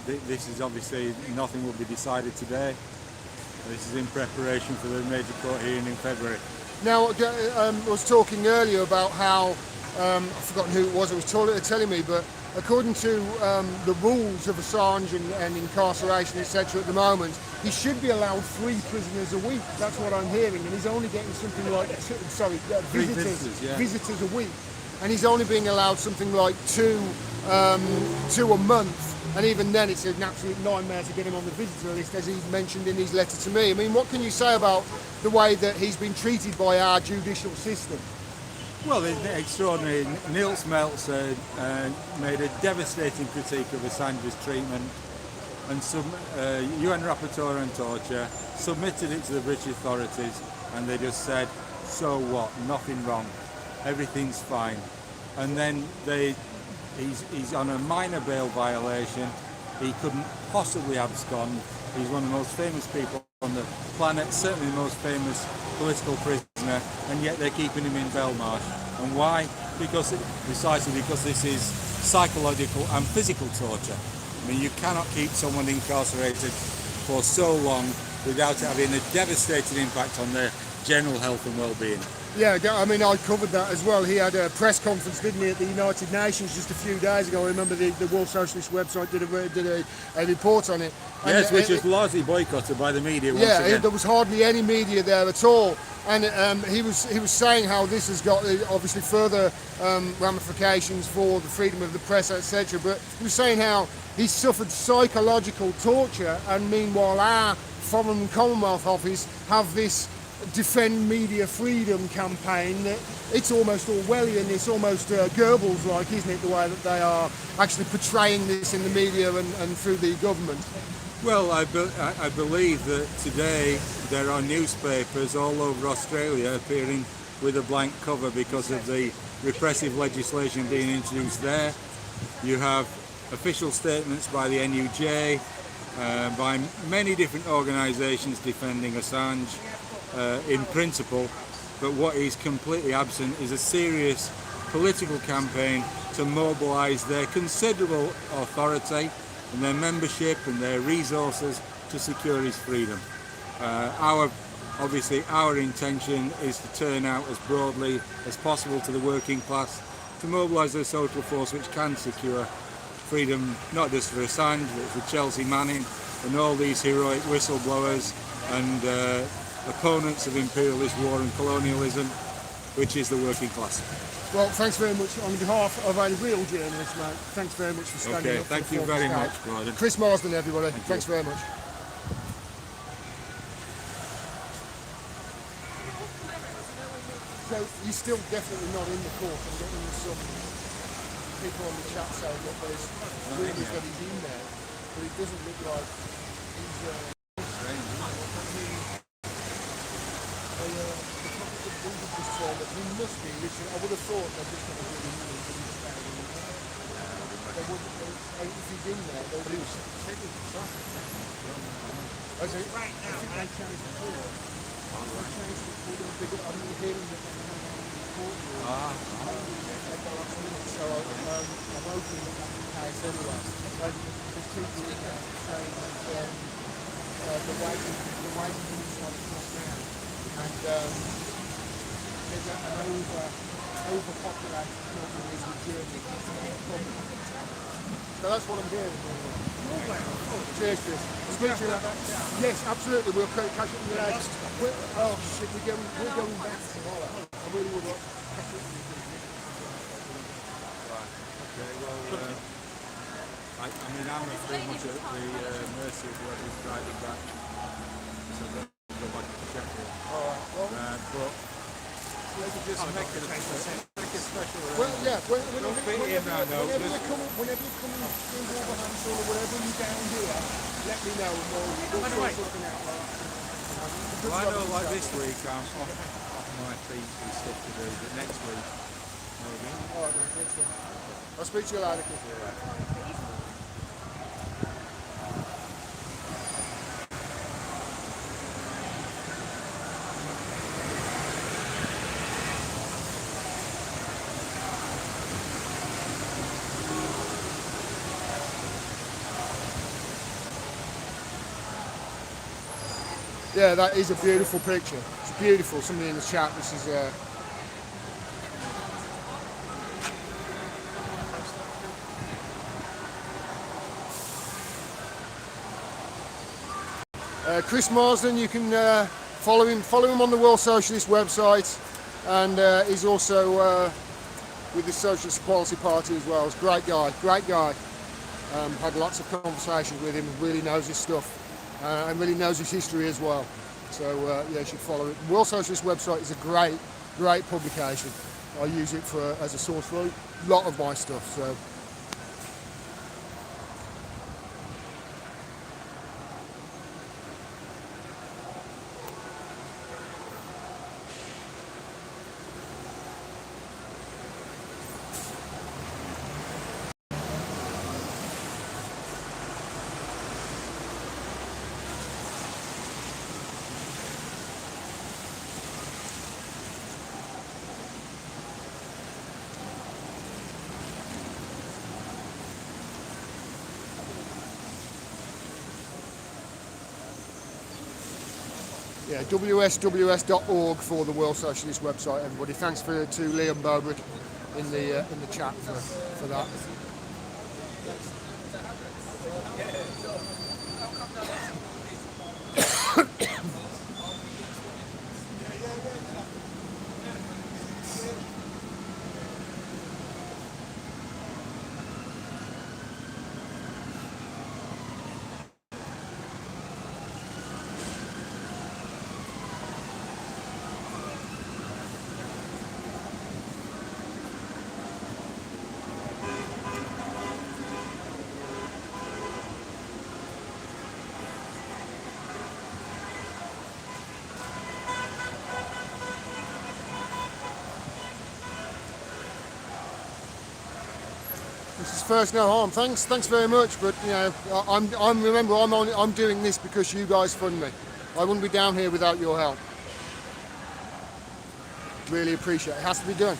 This is obviously, nothing will be decided today. This is in preparation for the major court hearing in February. Now, I was talking earlier about how, I've forgotten who it was telling me, but according to the rules of Assange and incarceration, etc. at the moment, he should be allowed 3 prisoners a week. That's what I'm hearing, and he's only getting something like, visitors a week. And he's only being allowed something like two a month. And even then, it's an absolute nightmare to get him on the visitor list, as he mentioned in his letter to me. I mean, what can you say about the way that he's been treated by our judicial system? Well, it's extraordinary. Nils Meltzer made a devastating critique of Assange's treatment, and some UN rapporteur on torture submitted it to the British authorities, and they just said, so what, nothing wrong, everything's fine. And then he's on a minor bail violation. He couldn't possibly abscond. He's one of the most famous people on the planet, certainly the most famous political prisoner, and yet they're keeping him in Belmarsh. And why? Precisely because this is psychological and physical torture. I mean, you cannot keep someone incarcerated for so long without it having a devastating impact on their general health and well-being. Yeah, I mean, I covered that as well. He had a press conference, didn't he, at the United Nations just a few days ago. I remember the World Socialist website did a report on it. Yes, which was largely boycotted by the media once again. There was hardly any media there at all. And he was saying how this has got obviously further ramifications for the freedom of the press, etc. But he was saying how he suffered psychological torture, and meanwhile our Foreign and Commonwealth Office have this defend media freedom campaign, that it's almost Orwellian, it's almost Goebbels-like, isn't it, the way that they are actually portraying this in the media and through the government? Well, I believe that today there are newspapers all over Australia appearing with a blank cover because of the repressive legislation being introduced there. You have official statements by the NUJ, by many different organisations defending Assange in principle, but what is completely absent is a serious political campaign to mobilise their considerable authority and their membership and their resources to secure his freedom. Obviously our intention is to turn out as broadly as possible to the working class to mobilise a social force which can secure freedom, not just for Assange, but for Chelsea Manning and all these heroic whistleblowers and opponents of imperialist war and colonialism, which is the working class. Well, thanks very much on behalf of a real journalist, mate. Thanks very much for standing up. Thank you very much, Gordon. Chris Marsden, everybody. Thanks very much. So you're still definitely not in the court. I'm getting some people on the chat saying that there's rumours that he's in there, but it doesn't look like he's. Just said that he must be literally. I would have thought they're just going to do him. They wouldn't. If he's in there, they'll lose. I say, right now, I think they changed the colour. They changed the colour. I'm hearing that they're going to the courtroom. So I'm hoping that that's the case anyway. And there's people saying that the waiting list on the ground and. There's an overpopulated population in Germany. So that's what I'm hearing. Cheers, Chris. Speak to you later. Yes, absolutely. We'll catch up with you later. Oh shit, we're going back tomorrow. I really would like to catch up with you. Right. Okay. Well, I mean, I'm pretty much at the mercy of whoever's driving back, so they'll go back to Sheffield. All right. But. Maybe just make it a special. Well, yeah. Whenever you come in through Wolverhampton or wherever you're down here, let me know and we'll sort something out. Well, I know, like this week, I'm off my feet and stuff to do, but next week, maybe. All right, man. Next week. I'll speak to you later. Yeah, that is a beautiful picture. It's beautiful. Somebody in the chat, this is Chris Marsden. You can follow him on the World Socialist website, and he's also with the Socialist Equality Party as well. He's a great guy. Had lots of conversations with him. Really knows his stuff. And really knows his history as well. So yeah, you should follow it. The World Socialist website is a great publication. I use it as a source for a lot of my stuff. So. Yeah, wsws.org for the World Socialist website, everybody. Thanks to Liam Bobrick in the chat for that. This is first no harm. Thanks very much. But you know, I'm doing this because you guys fund me. I wouldn't be down here without your help. Really appreciate it. It has to be done.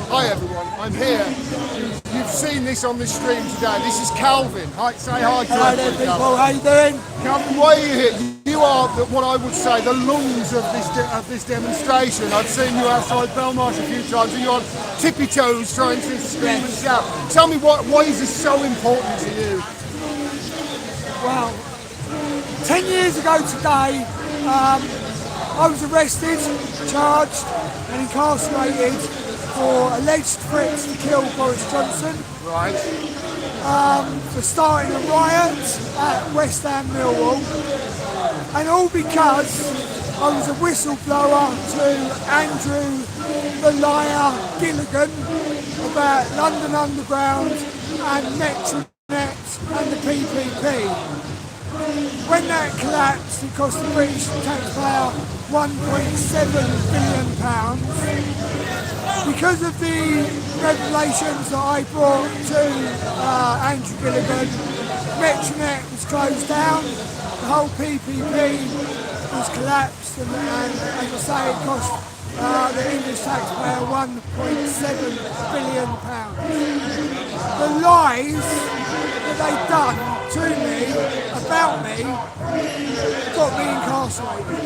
Hi everyone, I'm here. You've seen this on the stream today. This is Calvin. Hi, say hi to Hi there, everybody, people. Calvin. How you doing? Calvin, why are you here? You are what I would say the lungs of this demonstration. I've seen you outside Belmarsh a few times, and you're on tippy toes trying to scream and shout. Tell me why is this so important to you? Well, 10 years ago today, I was arrested, charged and incarcerated for alleged threats to kill Boris Johnson. Right. For starting a riot at West Ham Millwall. And all because I was a whistleblower to Andrew the Liar Gilligan about London Underground and Metronet and the PPP. When that collapsed, it cost the British taxpayer £1.7 billion. Because of the revelations that I brought to Andrew Gilligan, Metronet was closed down, the whole PPP was collapsed, and as I say, it cost the English taxpayer £1.7 billion. The lies that they'd done to me, about me, got me incarcerated.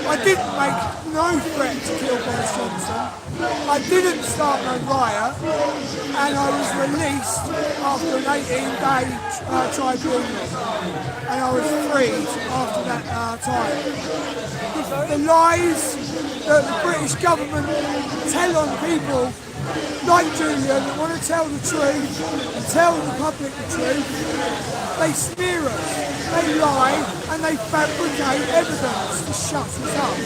I didn't make no threat to kill Boris Johnson. I didn't start no riot, and I was released after an 18-day tribunal, and I was freed after that time. The lies that the British government tell on people like Julian that want to tell the truth and tell the public the truth, they smear us, they lie and they fabricate evidence to shut us up.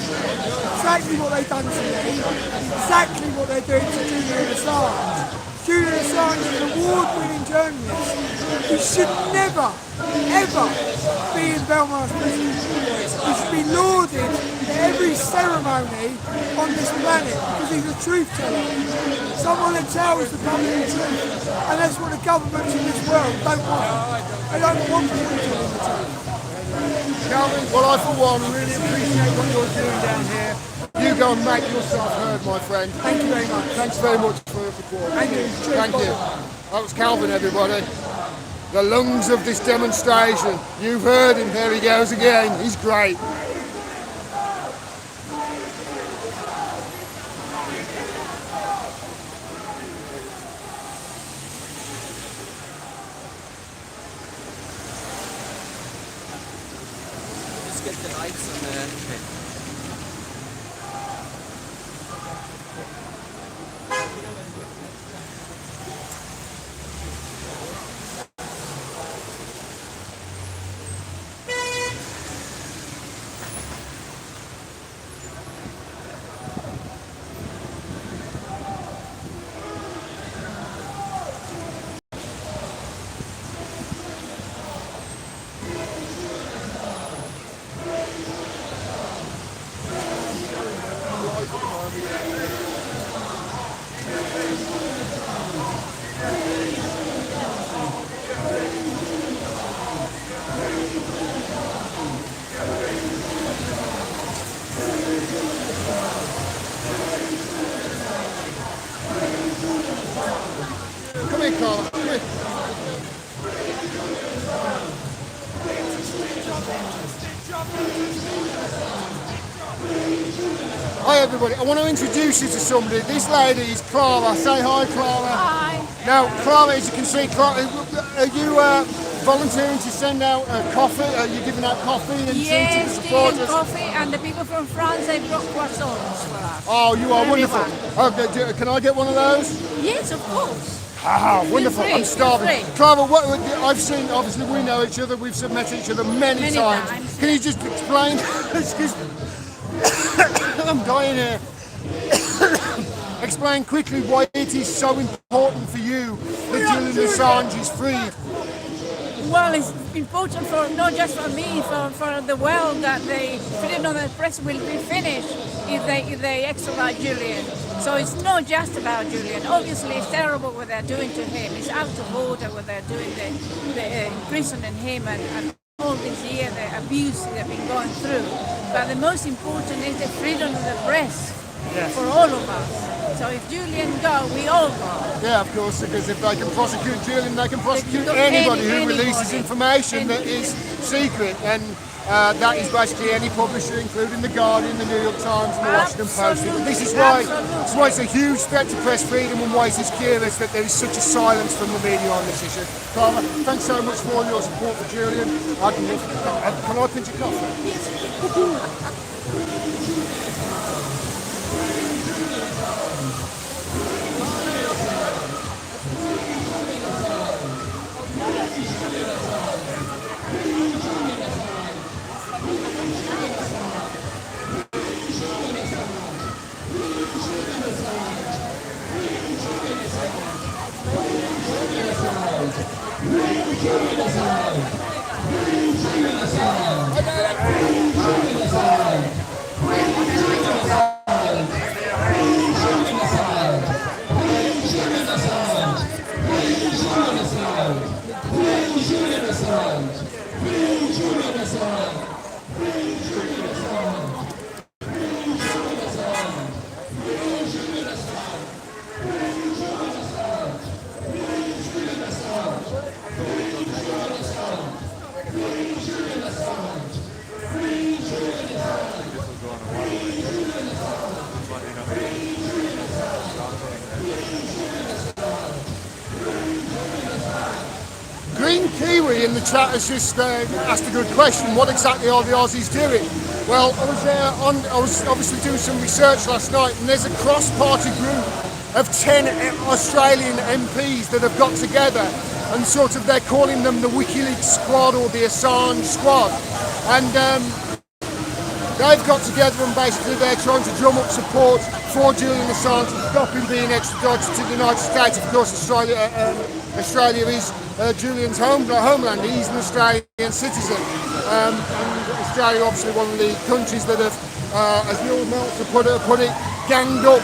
Exactly what they've done to me, exactly what they're doing to Julian Assange. Julian Assange is an award-winning journalist who should never, ever be in Belmarsh prison. He should be lauded at every ceremony on this planet because he's a truth teller. Someone that tells the public the truth. And that's what the governments in this world don't want. They don't want people telling the truth. Calvin, well I for one really appreciate what you're doing down here. You go and make yourself heard, my friend. Thank you very much. Thanks very much for cooperating. Thank you. Thank you. That was Calvin, everybody. The lungs of this demonstration. You've heard him. There he goes again. He's great. just get the lights and Come here, Carla. Come here. Hi everybody, I want to introduce you to somebody. This lady is Clara. Say hi, Clara. Hi. Now, Clara, as you can see, Clara, are you volunteering to send out coffee? Are you giving out coffee and tea to the Yes, tea and supporters? coffee, and the people from France, they brought croissants for us. Oh, you are wonderful. Everyone. Okay, can I get one of those? Yes, of course. Ah, wonderful. free, I'm starving. feel free. Clara, what I've seen, obviously we know each other, we've met each other many times. Can you just explain? Excuse me. I'm dying here. Explain quickly why it is so important for you that Julian Assange is freed. Well, it's important for not just for me, for the world, that the freedom of the press will be finished if they extradite Julian. So it's not just about Julian. Obviously, it's terrible what they're doing to him. It's out of order what they're doing, the imprisoning him and all this year, the abuse they've been going through. But the most important is the freedom of the press for all of us. So if Julian go, we all go. Yeah, of course, because if they can prosecute Julian, they can prosecute anybody who releases information that is secret. And that is basically any publisher, including The Guardian, The New York Times and The Washington Post. This is why it's a huge threat to press freedom, and why it is curious that there is such a silence from the media on this issue. Carla, thanks so much for all your support for Julian. Can I pinch your coffee? Green Kiwi in the chat has just asked a good question. What exactly are the Aussies doing? Well, I was obviously doing some research last night, and there's a cross-party group of 10 Australian MPs that have got together, and sort of they're calling them the WikiLeaks squad or the Assange squad. And they've got together and basically they're trying to drum up support for Julian Assange to stop him being extradited to the United States. Of course, Australia is Julian's homeland. He's an Australian citizen. And Australia, obviously, one of the countries that have, as Neil Meltzer put it, ganged up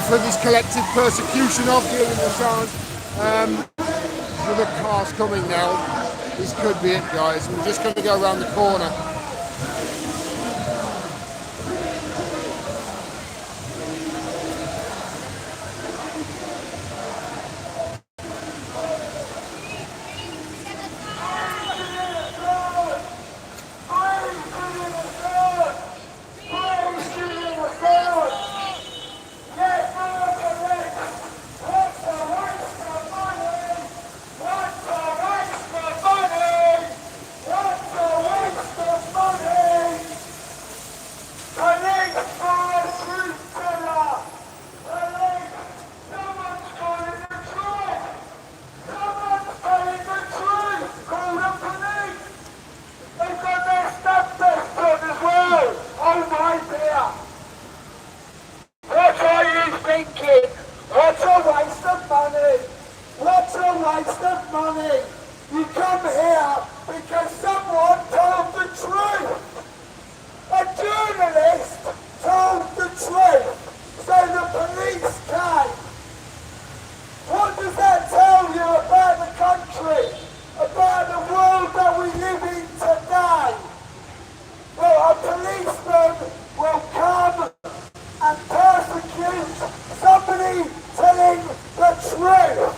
for this collective persecution of Julian Assange. So the car's coming now. This could be it, guys. We're just going to go around the corner. money. You come here because someone told the truth. A journalist told the truth, so the police came. What does that tell you about the country, about the world that we live in today? Well, a policeman will come and persecute somebody telling the truth.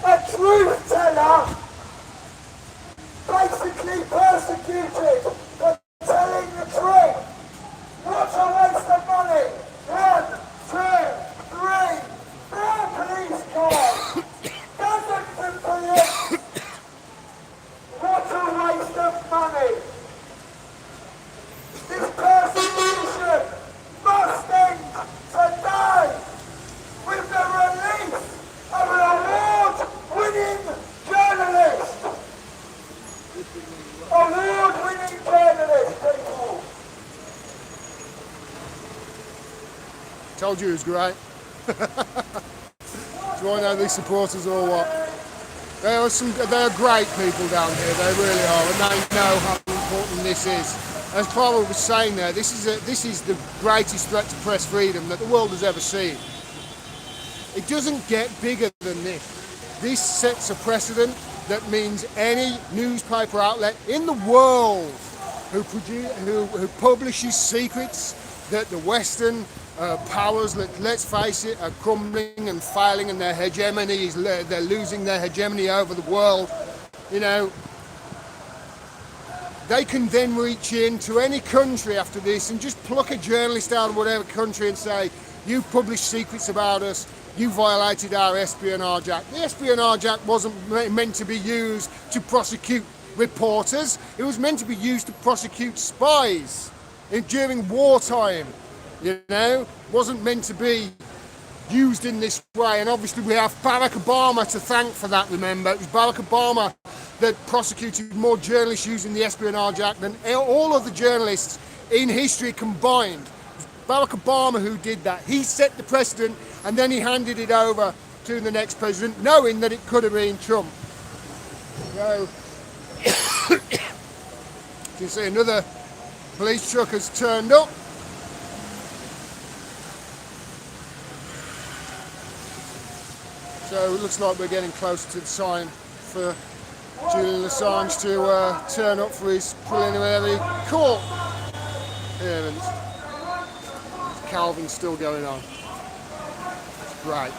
A truth teller basically persecuted for telling the truth. What a waste of money. 1, 2, 3, 4 police cars. Dozens of police. What a waste of money. This persecution must end today with the release of an award-winning journalist. Award-winning journalist, people. Told you it was great. Join out these supporters or what? They are great people down here, they really are, and they know how important this is. As Clara was saying there, this is the greatest threat to press freedom that the world has ever seen. It doesn't get bigger than this. This sets a precedent that means any newspaper outlet in the world who publishes secrets that the Western powers, let's face it, are crumbling and failing, and their hegemony they're losing their hegemony over the world. You know, they can then reach into any country after this and just pluck a journalist out of whatever country and say, you published secrets about us, you violated our Espionage Act. The Espionage Act wasn't meant to be used to prosecute reporters, it was meant to be used to prosecute spies during wartime. You know, wasn't meant to be used in this way, and obviously we have Barack Obama to thank for that. Remember, it was Barack Obama that prosecuted more journalists using the Espionage Act than all of the journalists in history combined. It was Barack Obama who did that. He set the precedent, and then he handed it over to the next president, knowing that it could have been Trump. So, you see another police truck has turned up. So it looks like we're getting closer to the sign for Julian Assange to turn up for his preliminary court hearings. Calvin's still going on. Right.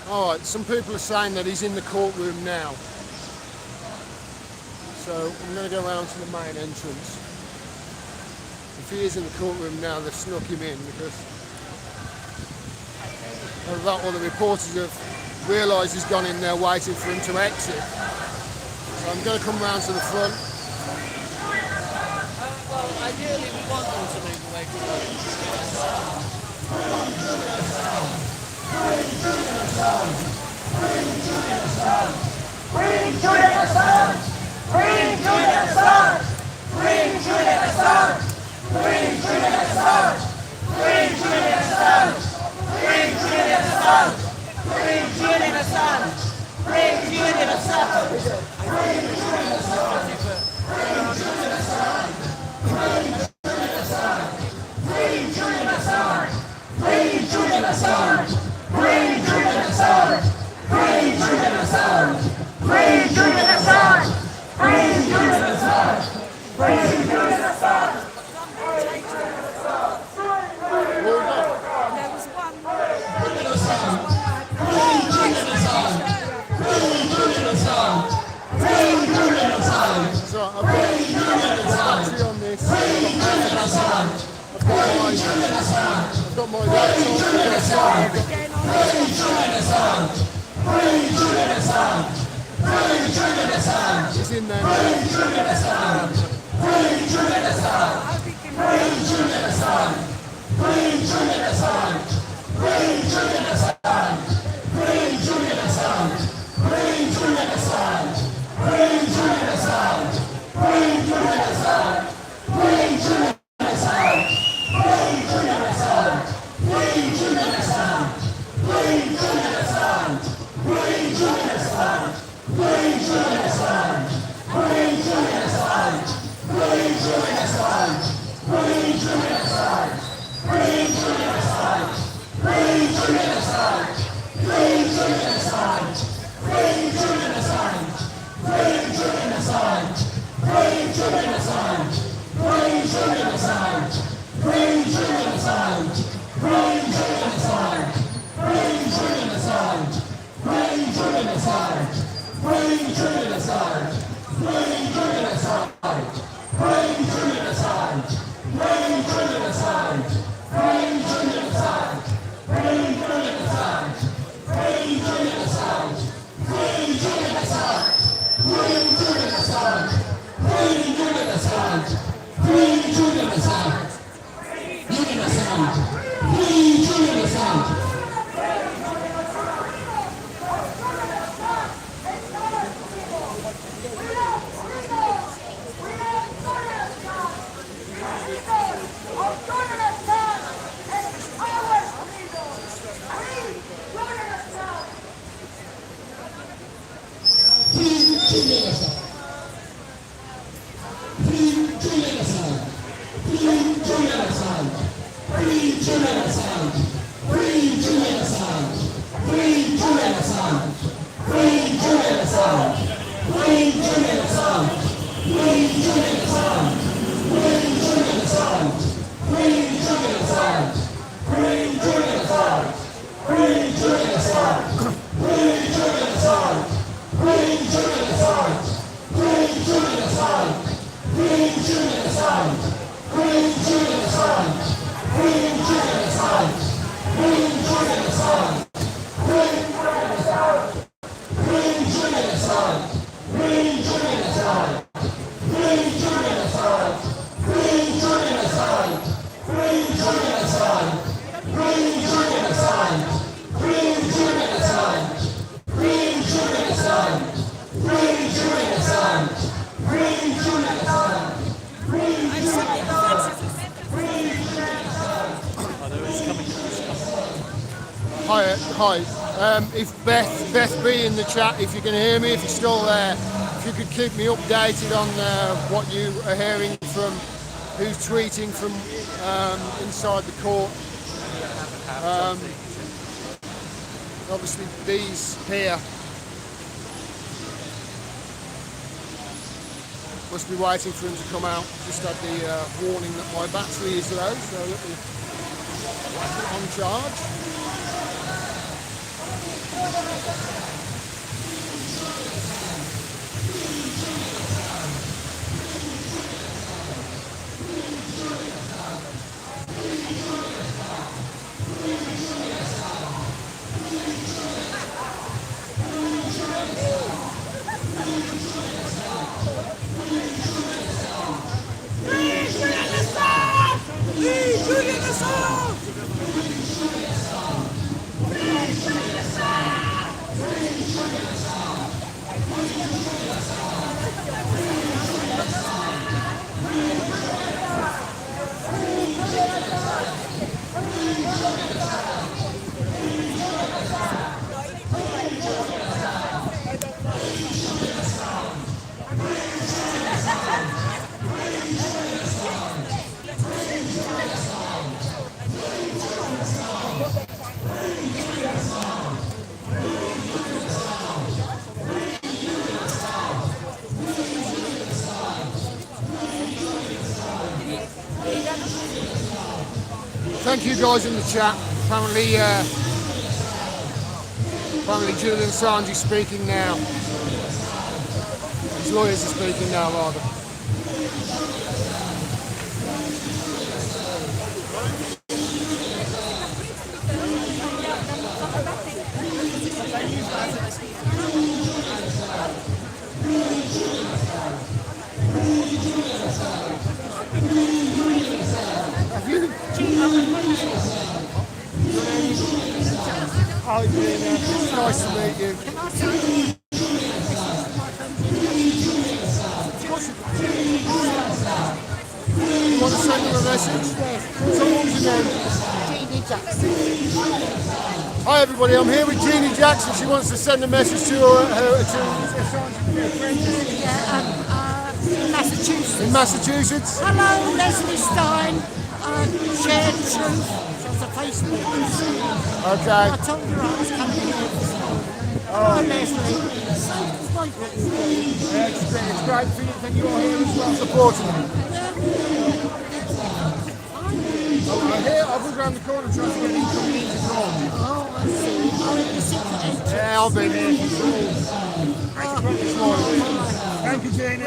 Alright, some people are saying that he's in the courtroom now. So I'm going to go around to the main entrance. If he is in the courtroom now, they've snuck him in because of that, or the reporters have realised he's gone in there waiting for him to exit. So I'm going to come round to the front. Well, ideally we want them to move away from Free Julian Assange! Free Julian Assange! Free Julian Assange! Free Julian Assange! Free Julian Assange! Free Julian Assange! Free Julian Assange! Free Julian Assange! Free Julian Assange! Free Julian Assange! Free Julian Assange! Free Julian Assange! Free Julian Assange! Free Julian Assange! Free Julian Assange! Free Julian Assange! There was one. So I've got battery on this. I've got my laptop. It's in there now. Hi. If Beth B in the chat, if you can hear me, if you're still there, if you could keep me updated on what you are hearing from who's tweeting from inside the court. Obviously these here must be waiting for him to come out. Just had the warning that my battery is low, so let me put it on charge. you guys in the chat. Apparently Julian Assange is speaking now. His lawyers are speaking now, rather. Hi, Gina. It's nice to meet you. You want to send them a message? So what was your name? Jeannie Jackson. Hi everybody, I'm here with Jeannie Jackson. She wants to send a message to her In Massachusetts. in Massachusetts. Hello, Leslie Stein. Share the truth. She was a Facebook. Okay. I told her I was coming here this morning. Hello, Leslie. So does my friends do. It's great for you that you're here as well supporting me. I'm here, I've looked around the corner trying to get inconvenient to call. Oh, I see. Oh, in the secret entrance. Yeah, I've been here this morning. Thank you, Jeannie.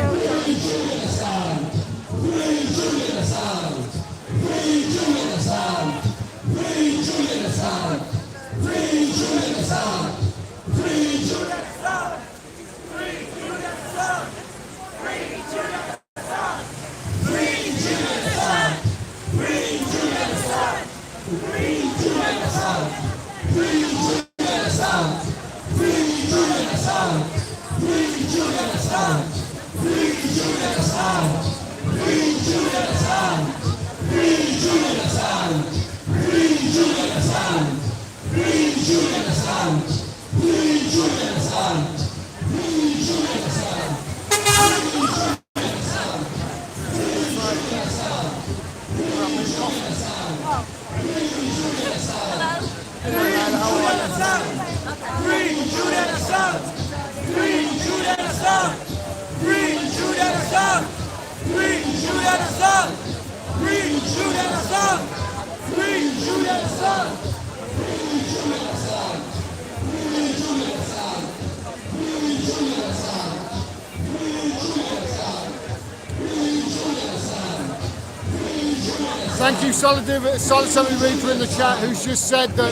Thank you, Solitary Reaper in the chat, who's just said that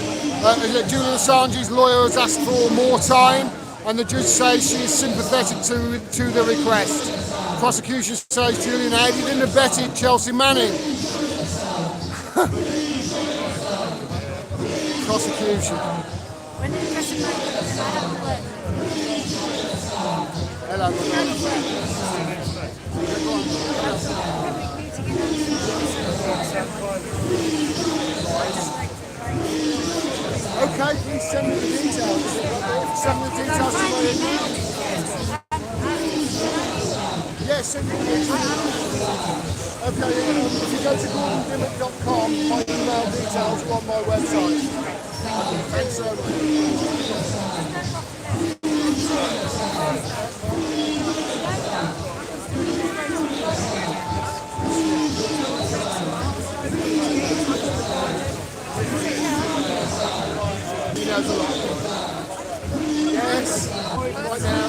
Julian Assange's lawyer has asked for more time, and the judge says she is sympathetic to the request. The prosecution says Julian aided and abetted Chelsea Manning. Prosecution. Hello. Okay, please send me the details. Send me the details to my email. Yes, send me the details. Okay, if you go to gordondimmack.com, my email details are on my website. Thanks so He knows a lot. Yes, right now.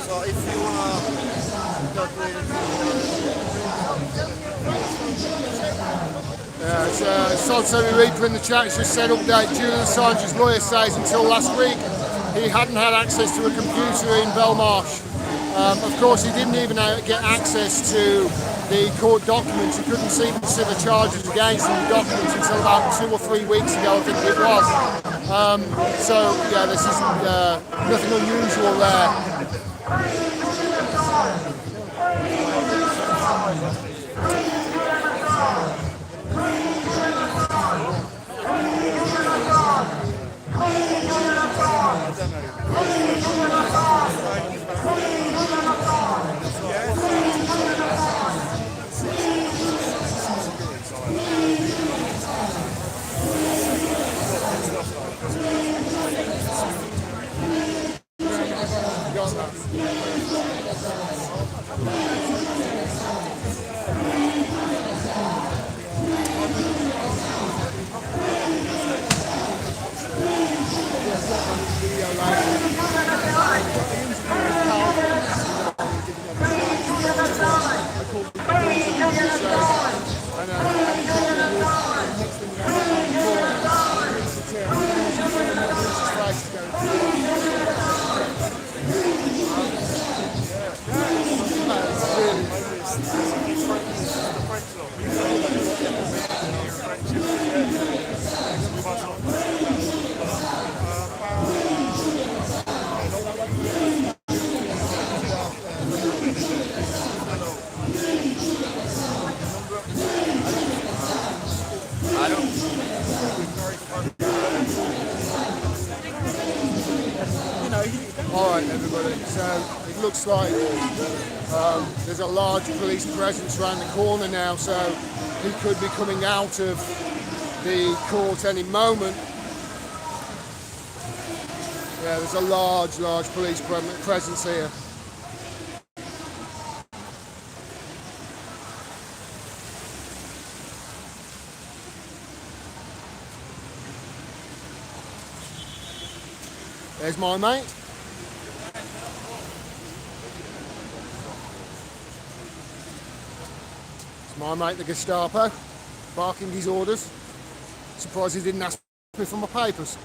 So if you want to go to Solitary Reaper in the chat just said update. Julian Assange's lawyer says until last week he hadn't had access to a computer in Belmarsh. Of course, he didn't even get access to the court documents. He couldn't see the civil charges against him, the documents, until about 2 or 3 weeks ago, I think it was. So, yeah, this is nothing unusual there. Alright everybody, so it looks like there's a large police presence around the corner now, so he could be coming out of the court any moment. Yeah, there's a large police presence here. There's my mate. It's my mate, the Gestapo, barking his orders. Surprised he didn't ask me for my papers.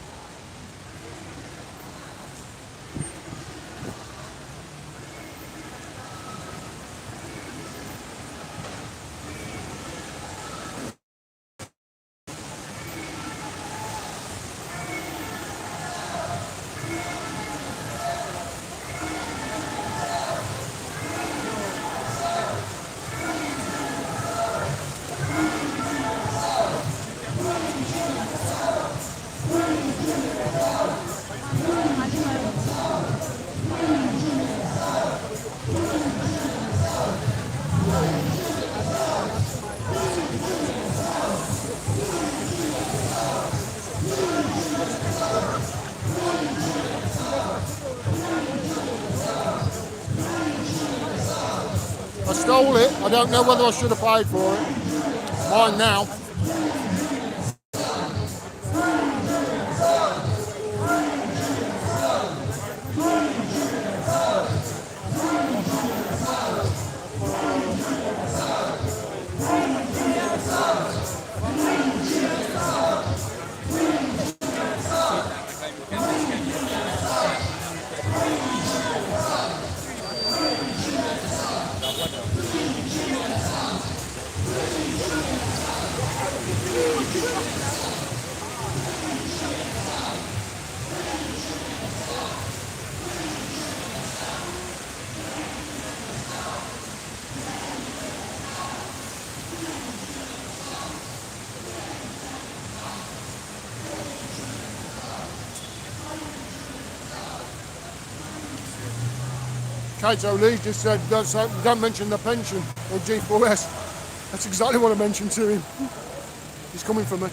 I stole it. I don't know whether I should have paid for it. Mine now. Kato Lee just said, don't mention the pension or G4S. That's exactly what I mentioned to him. He's coming for me.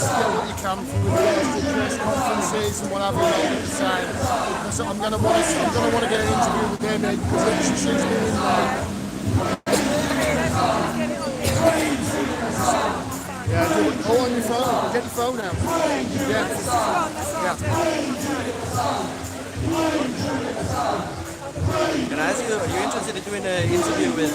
get what you can from the press conferences and whatever you know the same. So I'm gonna want to get an interview with Dimmack because she's been in there. Yeah, do it all on your phone. Get your phone out. Yeah. Can I ask you, are you interested in doing an interview with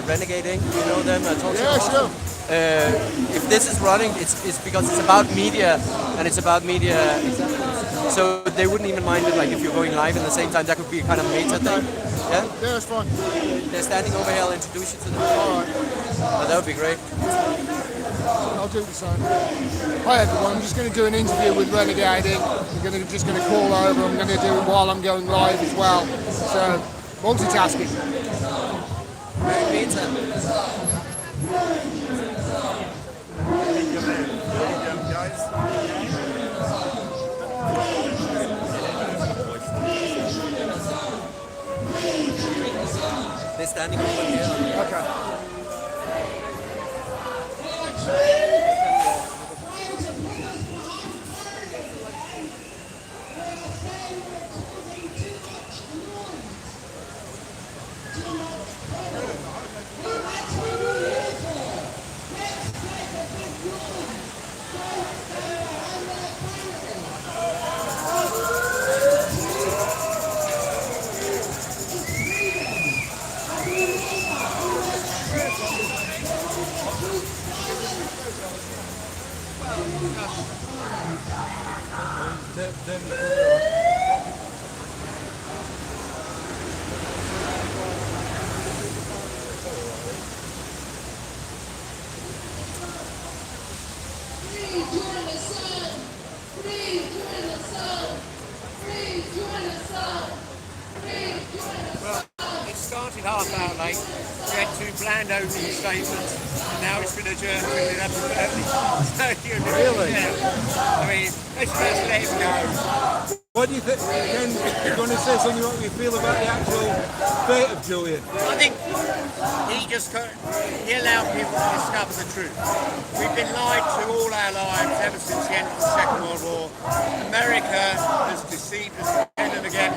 Renegade Inc.? Do you know them? Yeah, sure. If this is running, it's because it's about media, and it's about media. So they wouldn't even mind it, like if you're going live at the same time. That could be a kind of meta thing. Yeah? Yeah, that's fine. They're standing over here. I'll introduce you to them. Alright. Oh, that would be great. I'll do the same. Hi everyone, I'm just going to do an interview with Renegade Inc. I'm just going to call over. I'm going to do it while I'm going live as well. So, multitasking. Very meta. They're standing over here. Okay. Started half hour late. We had two bland opening statements, and now it's been adjourned to 11:30. Really? Yeah. I mean, let's just let him go. What do you think? Ken, you're going to say something what you feel about the actual fate of Julian? I think he allowed people to discover the truth. We've been lied to all our lives ever since the end of the Second World War. America has deceived us again and again,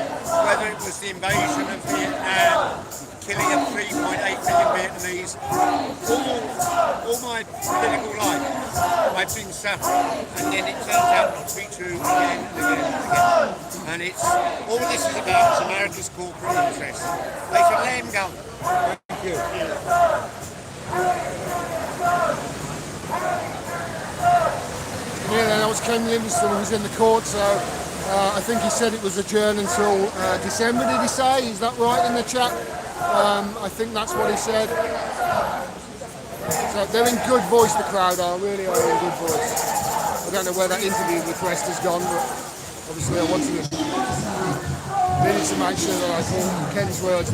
whether it was the invasion of Vietnam, killing of 3.8 million Vietnamese. All my political life, I've been suffering, and then it turns out not to be true again and again and again. And it's all this is about is America's corporate interests. They should let him go. Thank you. Yeah, that was Ken Livingston who was in the court, so I think he said it was adjourned until December, did he say? Is that right in the chat? I think that's what he said. So they're in good voice, the crowd are, really are in good voice. I don't know where that interview request has gone, but obviously I wanted to make sure that I caught Ken's words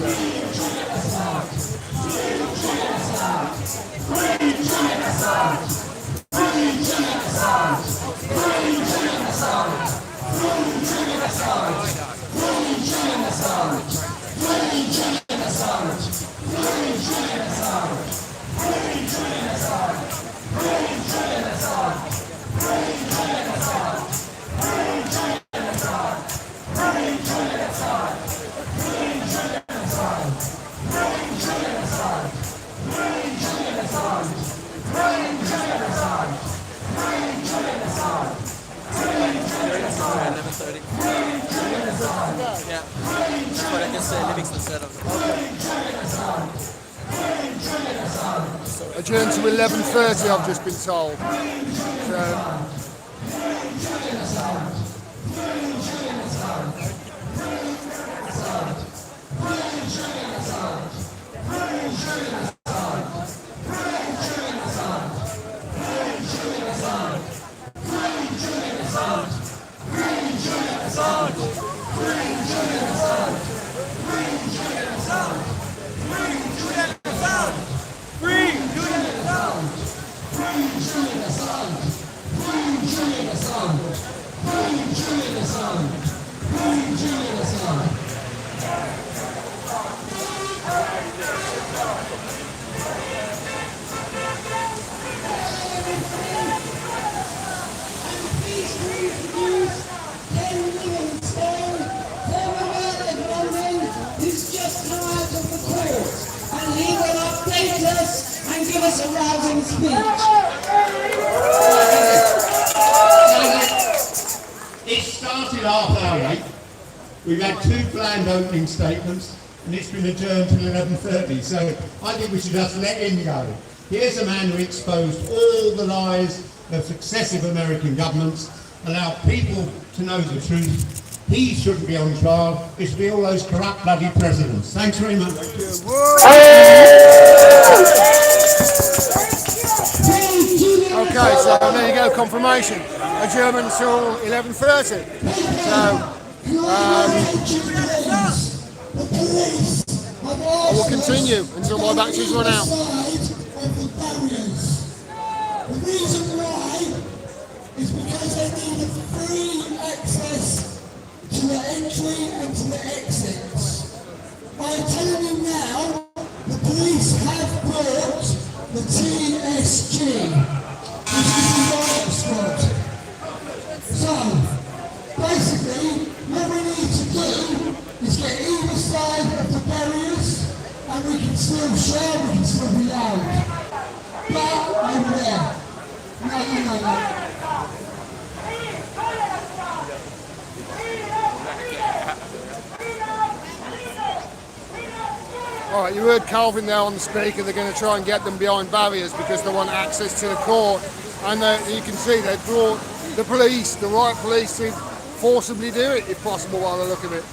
Yeah, that's what I guess Livingston said of it. Adjourned to 11:30, I've just been told. So, this arousing speech. It started 8:30. We've had 2 planned opening statements, and it's been adjourned till 11:30. So I think we should just let him go. Here's a man who exposed all the lies of successive American governments, allowed people to know the truth. He shouldn't be on trial. It should be all those corrupt bloody presidents. Thanks very much. Okay, so there you go, confirmation. Adjournment until 11:30. So, I will continue until my batteries run out. The reason why is because they need free access to the entry and to the exits. I'm telling you now, the police have brought the TSG, which is the riot squad. So, basically, what we need to do is get either side of the barriers, and we can still share, we can still be loud. But over there. No. Alright, you heard Calvin there on the speaker. They're going to try and get them behind barriers because they want access to the court. And you can see they brought the police, the riot police, to forcibly do it, if possible, by the look of it.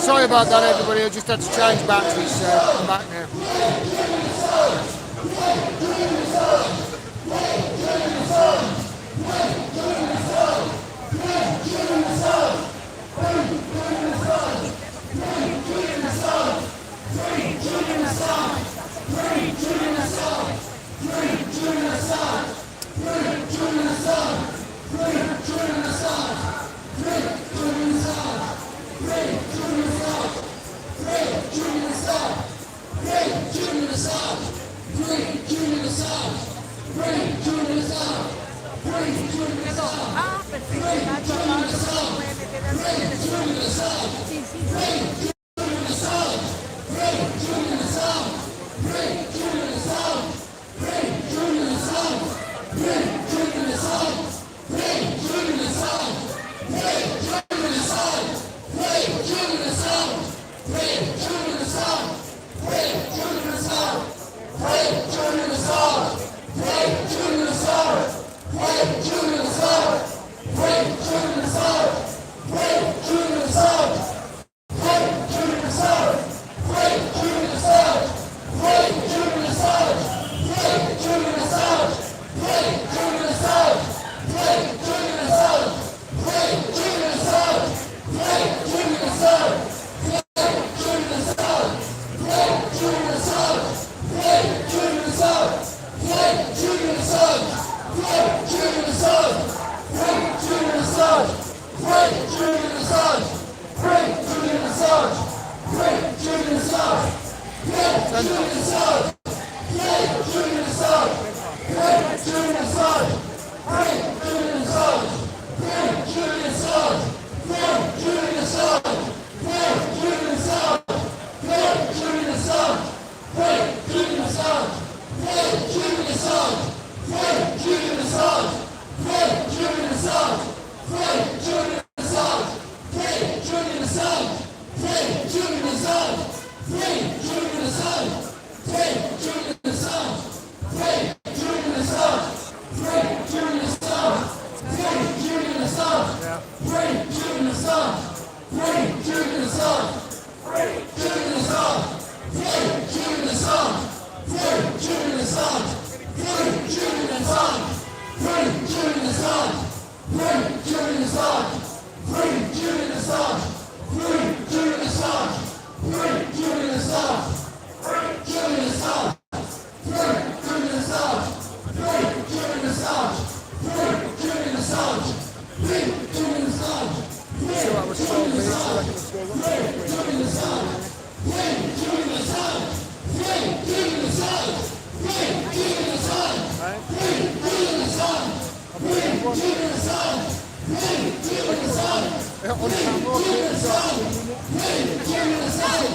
Sorry about that, everybody. I just had to change batteries, so I'm back now.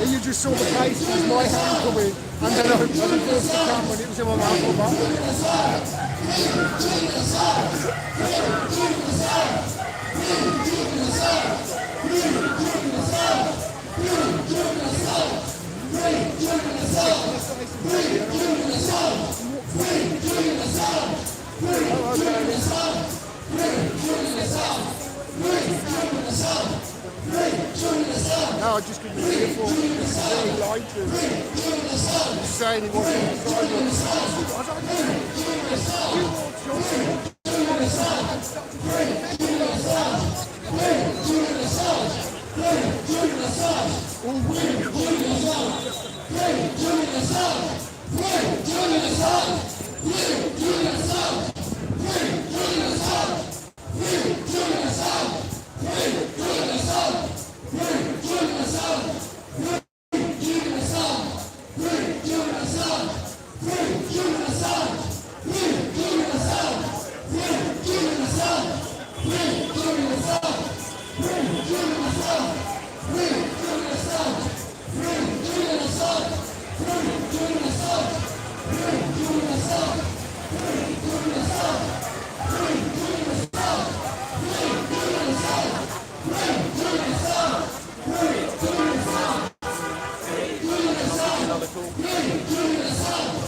You just saw the face, it was my hand coming, and then I reversed the camera and it was in my mouth. No, I just couldn't hear for very light and saying he wasn't on the sidewalk.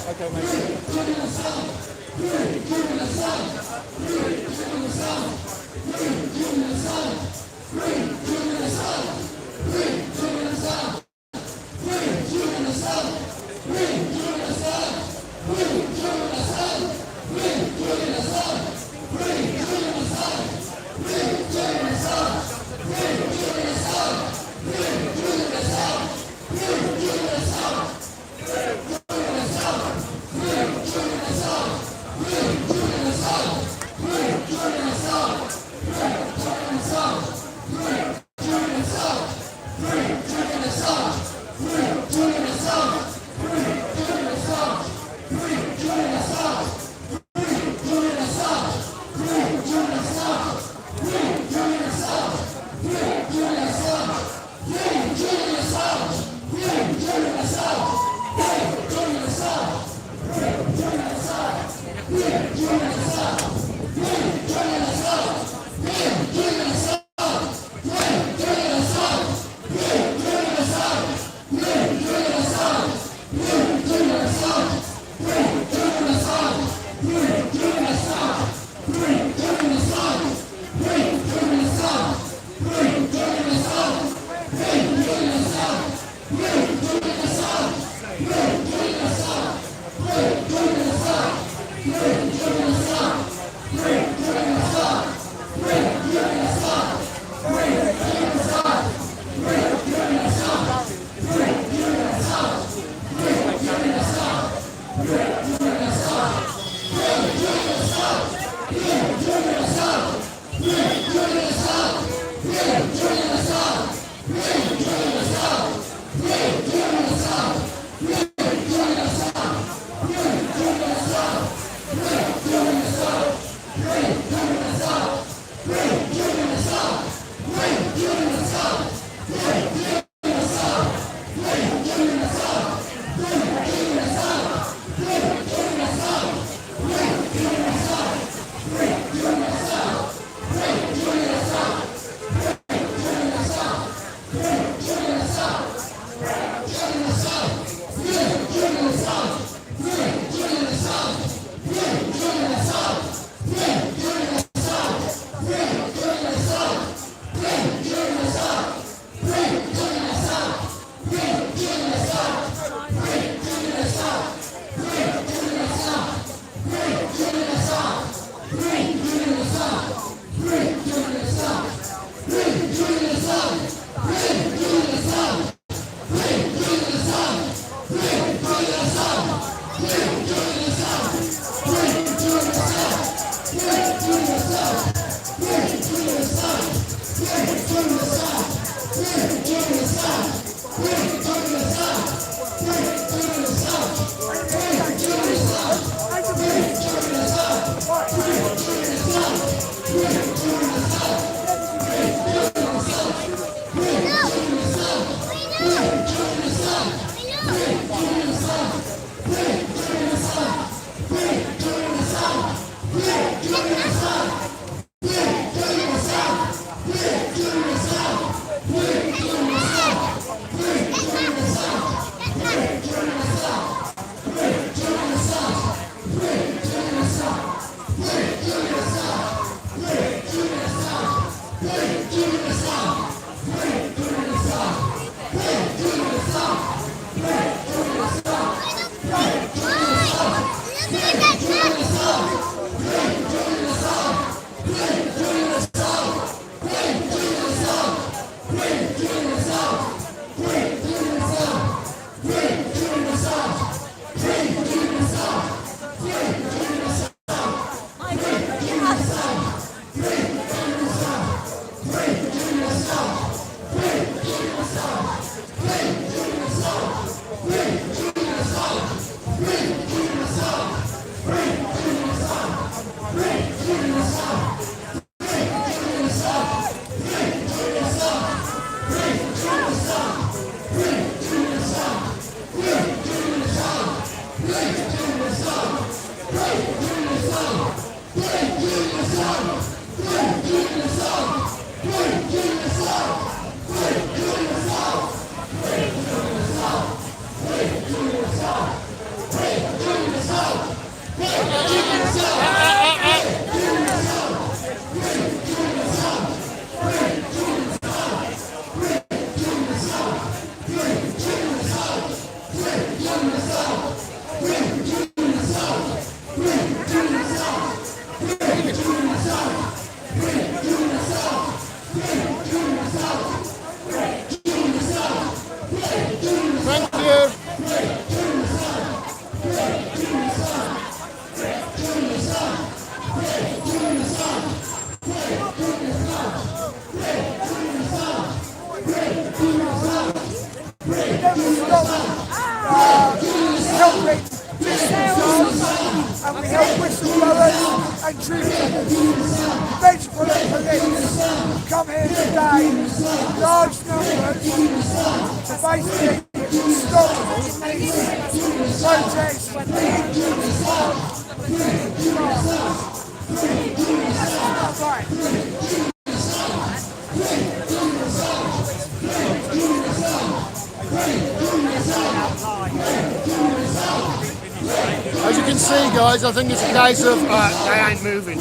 I don't Assange. As you can see, guys, I think it's a case of they ain't moving.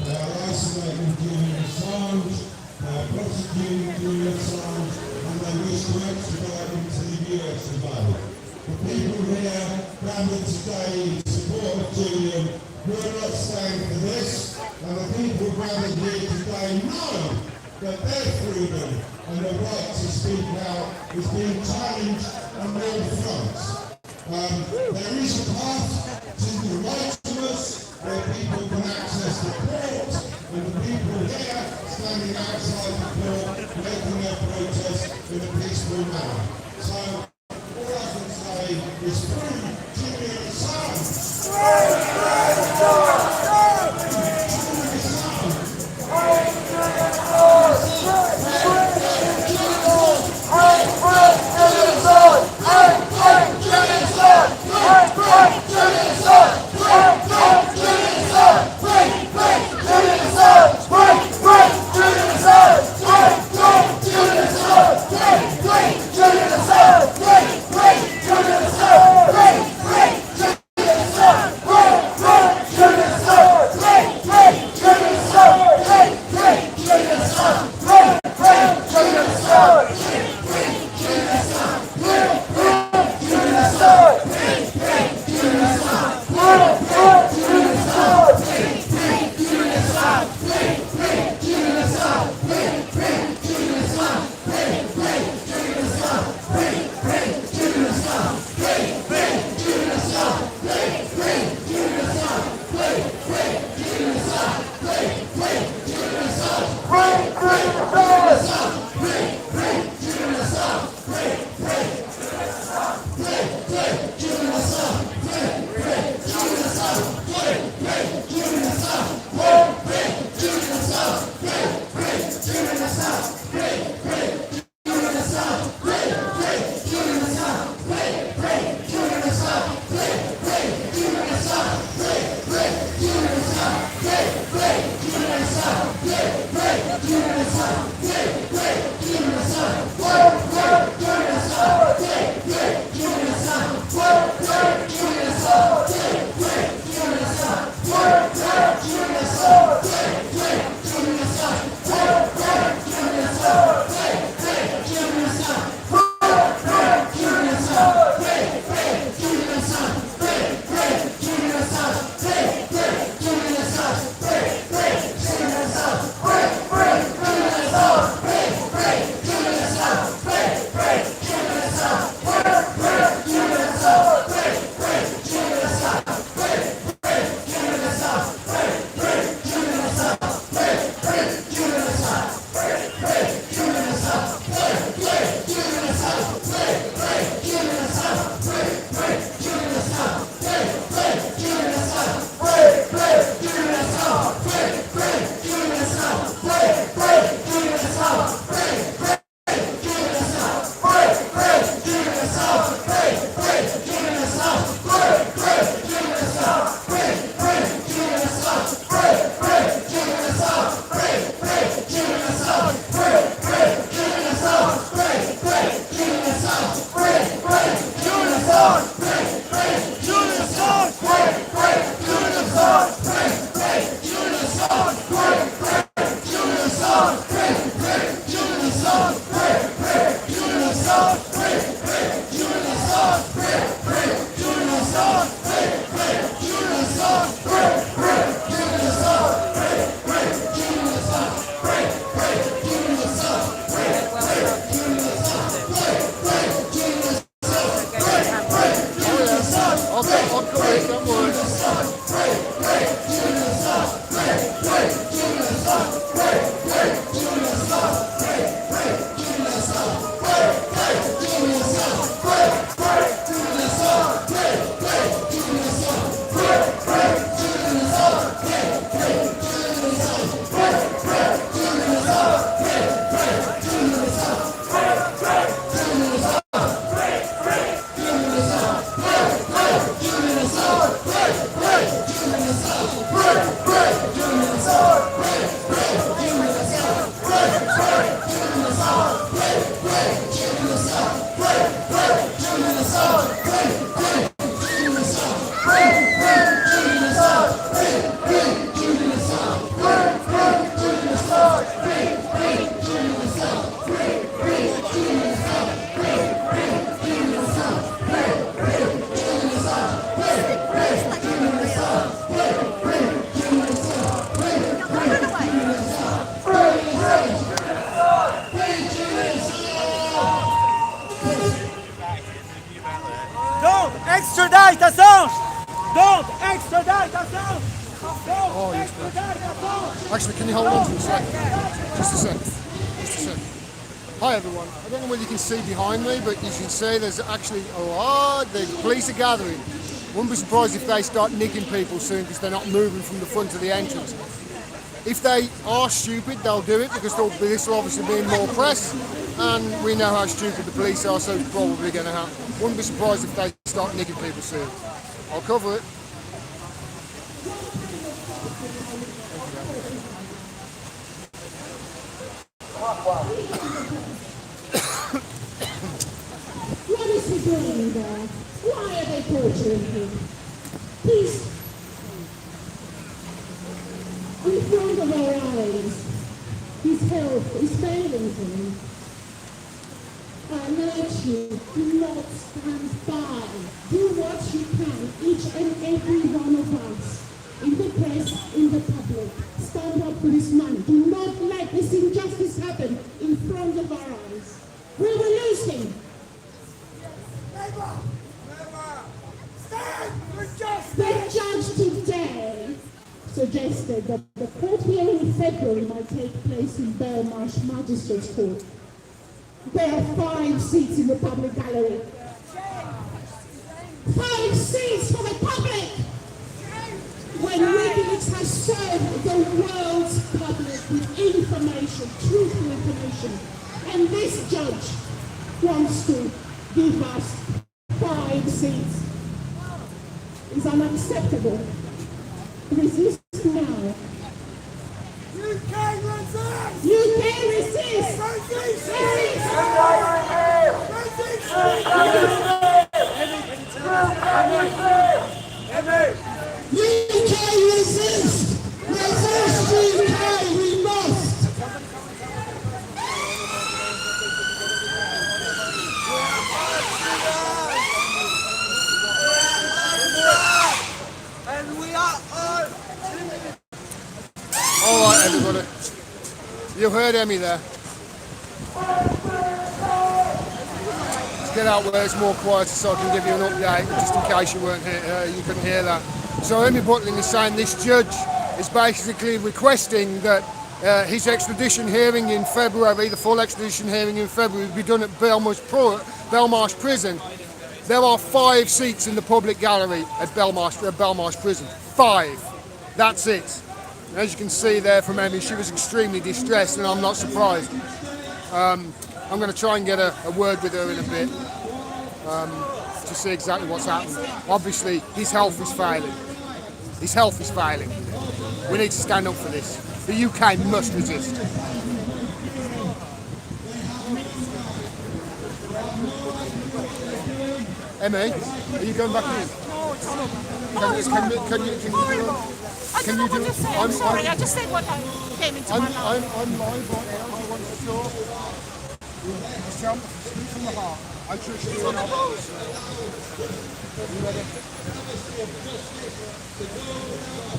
They are isolating Julian Assange, prosecuting Julian Assange, and they wish to extradite him to the US today. The people here gathered today in support of Julian, we're not staying for this, and the people gathered here today know that their freedom and the right to speak out is being challenged on all fronts. There is a path to the rightness where people can access the court, and the people here standing outside the court making their protest in a peaceful manner. So all I can say is free Julian Assange! Julian Assange! Don't extradite Assange! Don't extradite Assange! Don't extradite Assange! Actually, can you hold on for a sec? Just a sec. Just a sec. Hi everyone. I don't know whether you can see behind me, but you can see there's actually a lot. The police are gathering. Wouldn't be surprised if they start nicking people soon because they're not moving from the front of the entrance. If they are stupid, they'll do it because this will obviously be in more press, and we know how stupid the police are, so it's probably going to happen. Wouldn't be surprised if they start nicking people soon. I'll cover it. What is he doing there? Why are they torturing him? He's in front of our eyes. His health is failing him. I urge you, do not stand by. Do what you can, each and every one of us, in the press, in the public. Stand up for this man. Do not let this injustice happen in front of our eyes. We will lose him. Never! Stand for justice! The judge today suggested that the court hearing in February might take place in Belmarsh Magistrates Court. There are 5 seats in the public gallery. 5 seats for the public! When WikiLeaks has served the world's public with information, truthful information, and this judge wants to give us 5 seats. It's unacceptable. Resist now. You can resist! You can resist! You can resist! Resist, you can! We must! And we are all... All right, everybody. You heard Emmy there. Let's get out where it's more quiet so I can give you an update, just in case you weren't here, you couldn't hear that. So Emmy Butling is saying this judge is basically requesting that his extradition hearing in February, the full extradition hearing in February, will be done at Belmarsh Prison. There are 5 seats in the public gallery at Belmarsh Prison. 5. That's it. As you can see there from Emmy, she was extremely distressed, and I'm not surprised. I'm going to try and get a word with her in a bit to see exactly what's happening. Obviously, his health is failing. His health is failing. We need to stand up for this. The UK must resist. Emmy, are you going back in? No, it's over. Can you do it? I'm sorry, I just said what I came into my mind. I'm live on air. I want to talk. Speak from the heart. I trust you. You ready?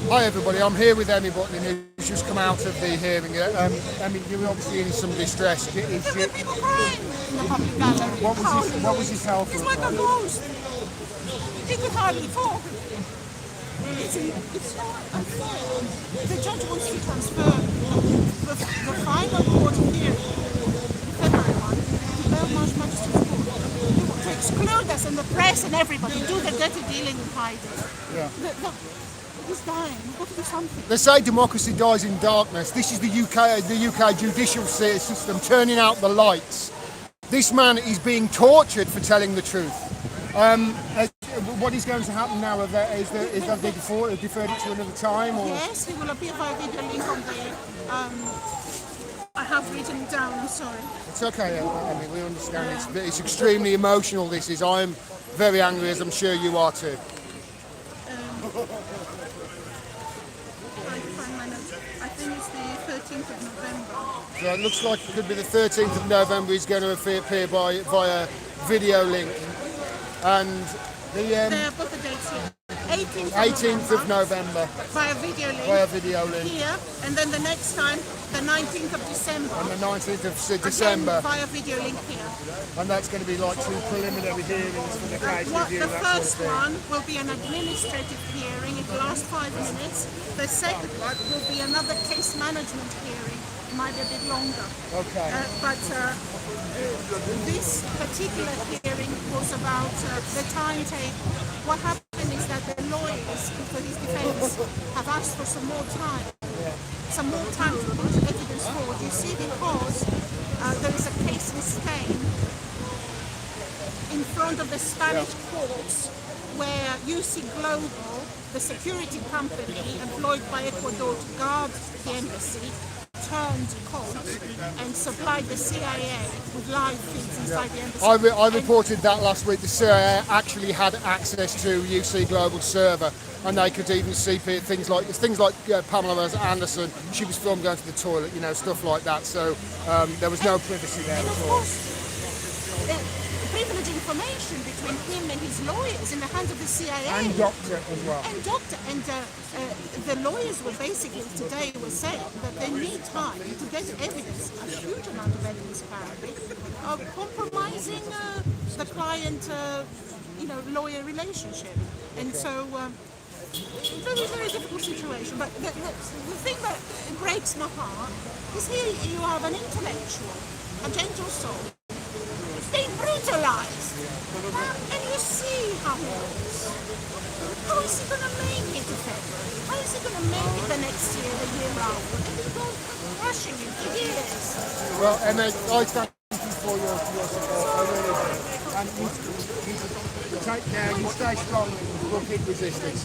Hi everybody, I'm here with Emmy Butling, who's just come out of the hearing. Emmy, you're obviously in some distress. There were people crying in the public gallery. What was his health? He's like a ghost. He could hardly talk. It's not unfair. The judge wants to transfer the final court hearing, the February one, to Belmarsh Magistrates Court. They want to exclude us and the press and everybody, do the dirty dealing and hiding. Yeah. He's dying. We've got to do something. They say democracy dies in darkness. This is the UK judicial system turning out the lights. This man is being tortured for telling the truth. what is going to happen now? Is that they deferred it to another time? Or? Yes, it will appear via video link on the. I have written it down. I'm sorry. It's okay. I mean, we understand. It's extremely emotional. This is. I'm very angry, as I'm sure you are too. I think it's the 13th of November. So it looks like it could be the 13th of November. He's going to appear via video link, and They have put the dates here. 18th of November. Via video link. Via video link. Here, and then the next time, the 19th of December. On the 19th of December. Again, via video link here. And that's going to be like 2 preliminary hearings for the case review. The first one will be an administrative hearing. It will last 5 minutes. The second one will be another case management hearing. It might be a bit longer. Okay. But this particular hearing was about the timetable. What happened is that the lawyers for his defense have asked for some more time. Some more time to put evidence forward. You see, because there is a case in Spain in front of the Spanish courts where UC Global, the security company employed by Ecuador to guard the embassy, turned cold and supplied the CIA with live feeds inside the embassy. I reported that last week. The CIA actually had access to UC Global's server, and they could even see things like Pamela Anderson. She was filmed going to the toilet, stuff like that. So there was no privacy there and at of all. course, privileged information between him and his lawyers in the hands of the CIA. And doctor as well. And the lawyers were basically today were saying that they need time to get evidence, a huge amount of evidence apparently, of compromising the client-lawyer relationship. And so, very, very difficult situation. But the thing that breaks my heart is here you have an intellectual, a gentle soul, being brutalized. And you see how he looks. How is he going to make it to February? How is he going to make it the next year, the year after? And he goes crushing him for years. Well, Emma, I thank you for your support. I really do. And you take care, you stay strong, and we'll keep resisting.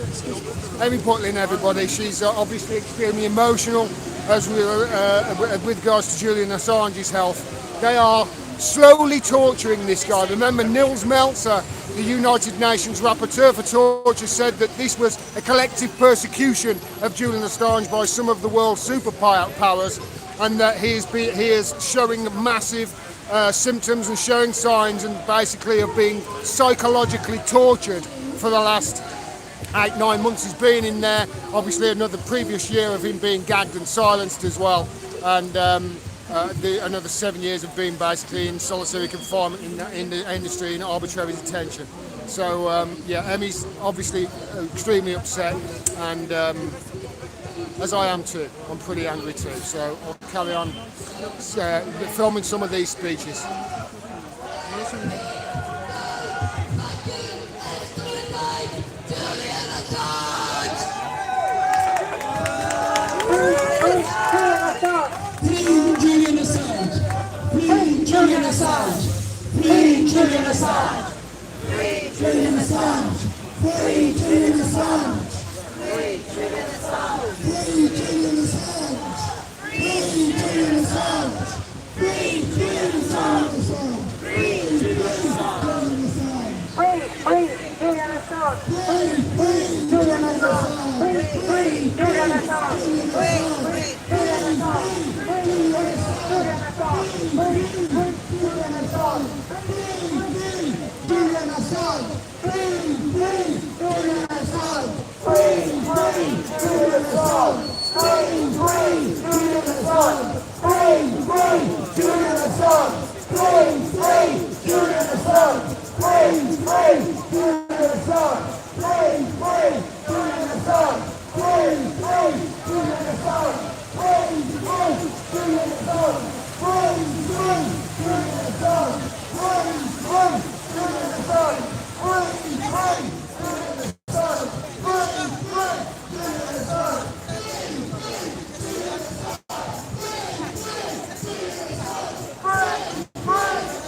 Amy Putlin, everybody, she's obviously extremely emotional as with regards to Julian Assange's health. They are slowly torturing this guy. Remember, Nils Melzer, the United Nations rapporteur for torture, said that this was a collective persecution of Julian Assange by some of the world's superpowers, and that he is showing massive symptoms and showing signs and basically of being psychologically tortured for the last 8-9 months he's been in there. Obviously another previous year of him being gagged and silenced as well, and another 7 years of being basically in solitary confinement in the industry in arbitrary detention. So Emmy's obviously extremely upset, and as I am too. I'm pretty angry too. So I'll carry on filming some of these speeches. Julian Assange! Free Julian Assange! Free Julian Assange! Free Julian Assange! Free Julian Assange! Free Julian Assange! Free Julian Assange! Free Julian Assange! Free Julian Assange! Free Julian Assange! Free Julian Assange! Free Julian Assange! Free Julian Assange! Free Julian Assange!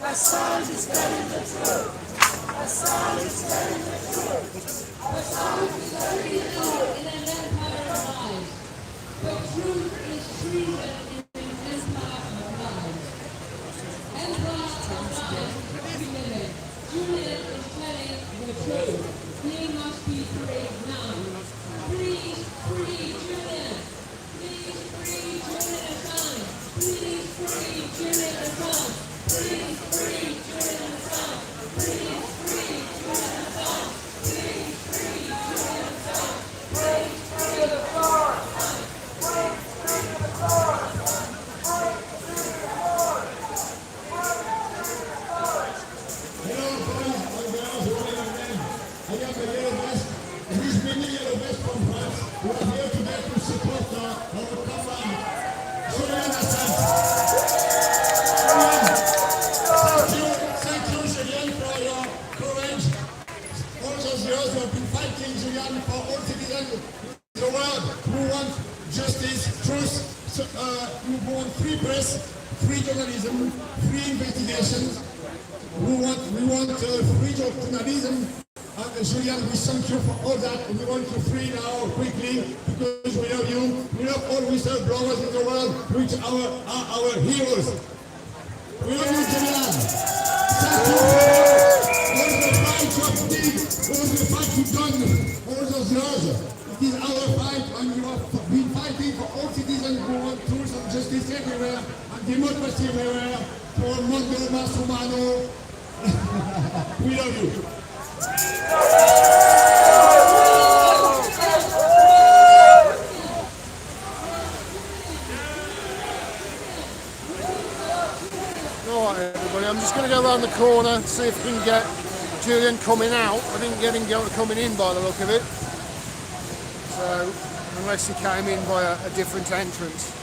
Assange is telling the truth. Assange is telling the truth. Assange is telling the truth. In an empire of lies. The truth is treated in an empire of lies. Empire of lies. Julian. Julian is telling the truth. He must be freed now. Please free Julian. Please free Julian Assange. Please free Julian Assange. Please free Julian Assange. Please free Julian Assange. Please free Julian Assange. Please free Julian Assange. Please free Julian Assange. Hello, boys and girls, women and men. I am the Yellow Vest, His Mini Yellow Vest from France, who are here today to support our comrade, Julian Assange. Thank you, Julian, for your courage. All those years we have been fighting, Julian, for all citizens in the world who want justice, truth, who want free press, free journalism, free investigations. We want free journalism. And Julian, we thank you for all that. We want you free now, quickly, because we love you. We love all whistleblowers in the world, which are our heroes. We love you, Julian. Thank you for all the fight you have did, all the fight you've done, all those years. It is our fight, and you have been fighting for all citizens who want truth and justice everywhere, and democracy everywhere, for Mondo Masumano. We love you. Alright everybody, I'm just going to go around the corner, see if we can get Julian coming out. I didn't get him coming in by the look of it. So, unless he came in by a different entrance.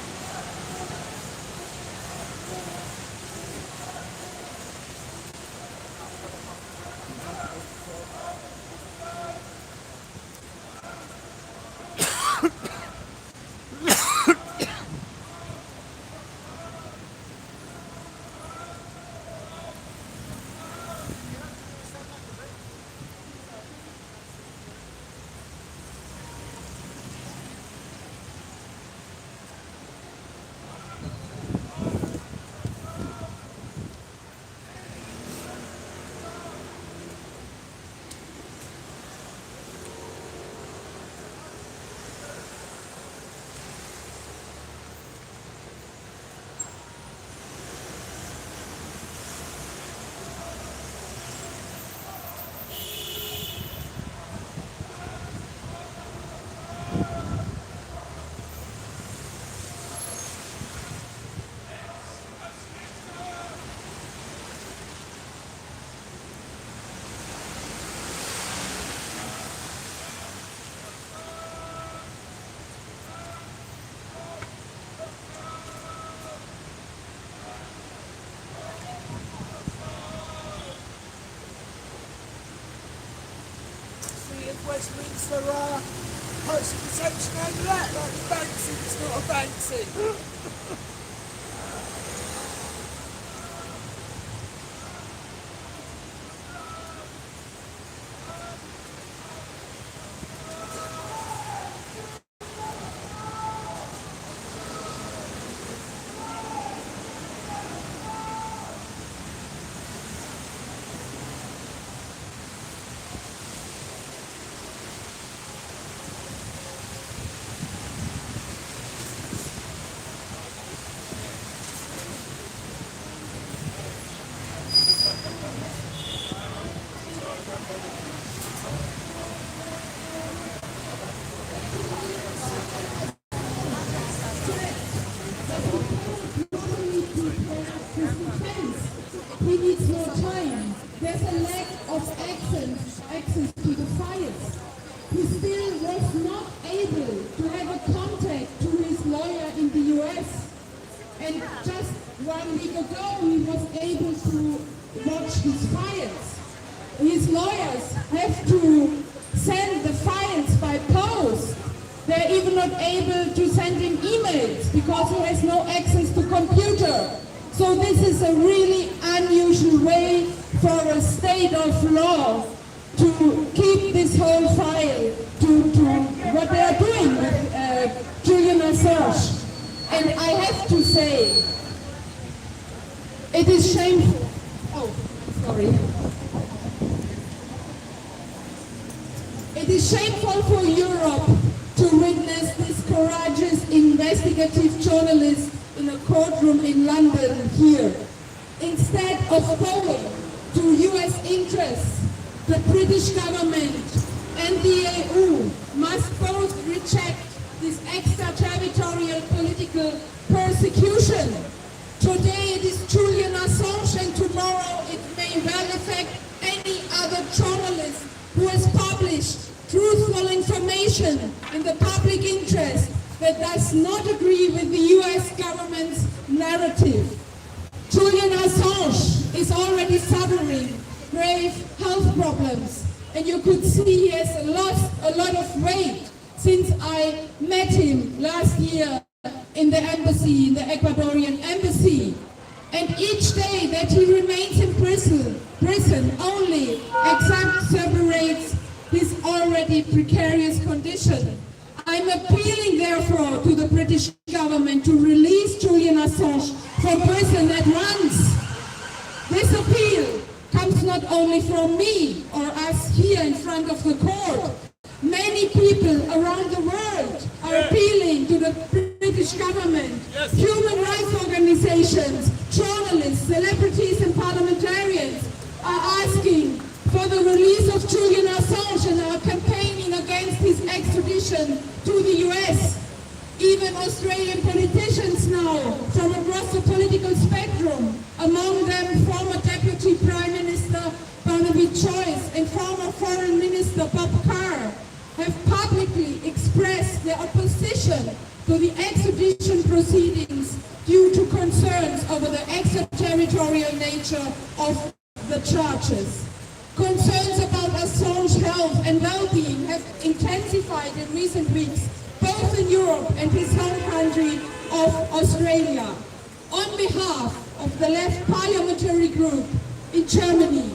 Westminster posting protection over that, like Banksy, it's not a Banksy. access to the files. He still was not able to have a contact to his lawyer in the US. And just 1 week ago, he was able to watch his files. His lawyers have to send the files by post. They're even not able to send him emails because he has no access to computer. So this is a really unusual way for a state of law to keep this whole file to what they are doing with Julian Assange. And I have to say, it is shameful. Oh, sorry. It is shameful for Europe to witness this courageous investigative journalist in a courtroom in London here. Instead of bowing to US interests, the British government and the EU must both reject this extraterritorial political persecution. Today it is Julian Assange and tomorrow it may well affect any other journalist who has published truthful information in the public interest that does not agree with the US government's narrative. Julian Assange is already suffering grave health problems, and you could see he has lost a lot of weight since I met him last year in the embassy, in the Ecuadorian embassy. And each day that he remains in prison only exacerbates his already precarious condition. I'm appealing, therefore, to the British government to release Julian Assange from prison at once. This appeal comes not only from me or us here in front of the court. Many people around the world are appealing to the British government. Human rights organizations, journalists, celebrities and parliamentarians are asking for the release of Julian Assange and are campaigning against his extradition to the US. Even Australian politicians now from across the political spectrum, among them former Deputy Prime Minister Barnaby Joyce and former Foreign Minister Bob Carr, have publicly expressed their opposition to the extradition proceedings due to concerns over the extraterritorial nature of the charges. Concerns about Assange's health and well-being have intensified in recent weeks, both in Europe and his home country of Australia. On behalf of the Left Parliamentary Group in Germany,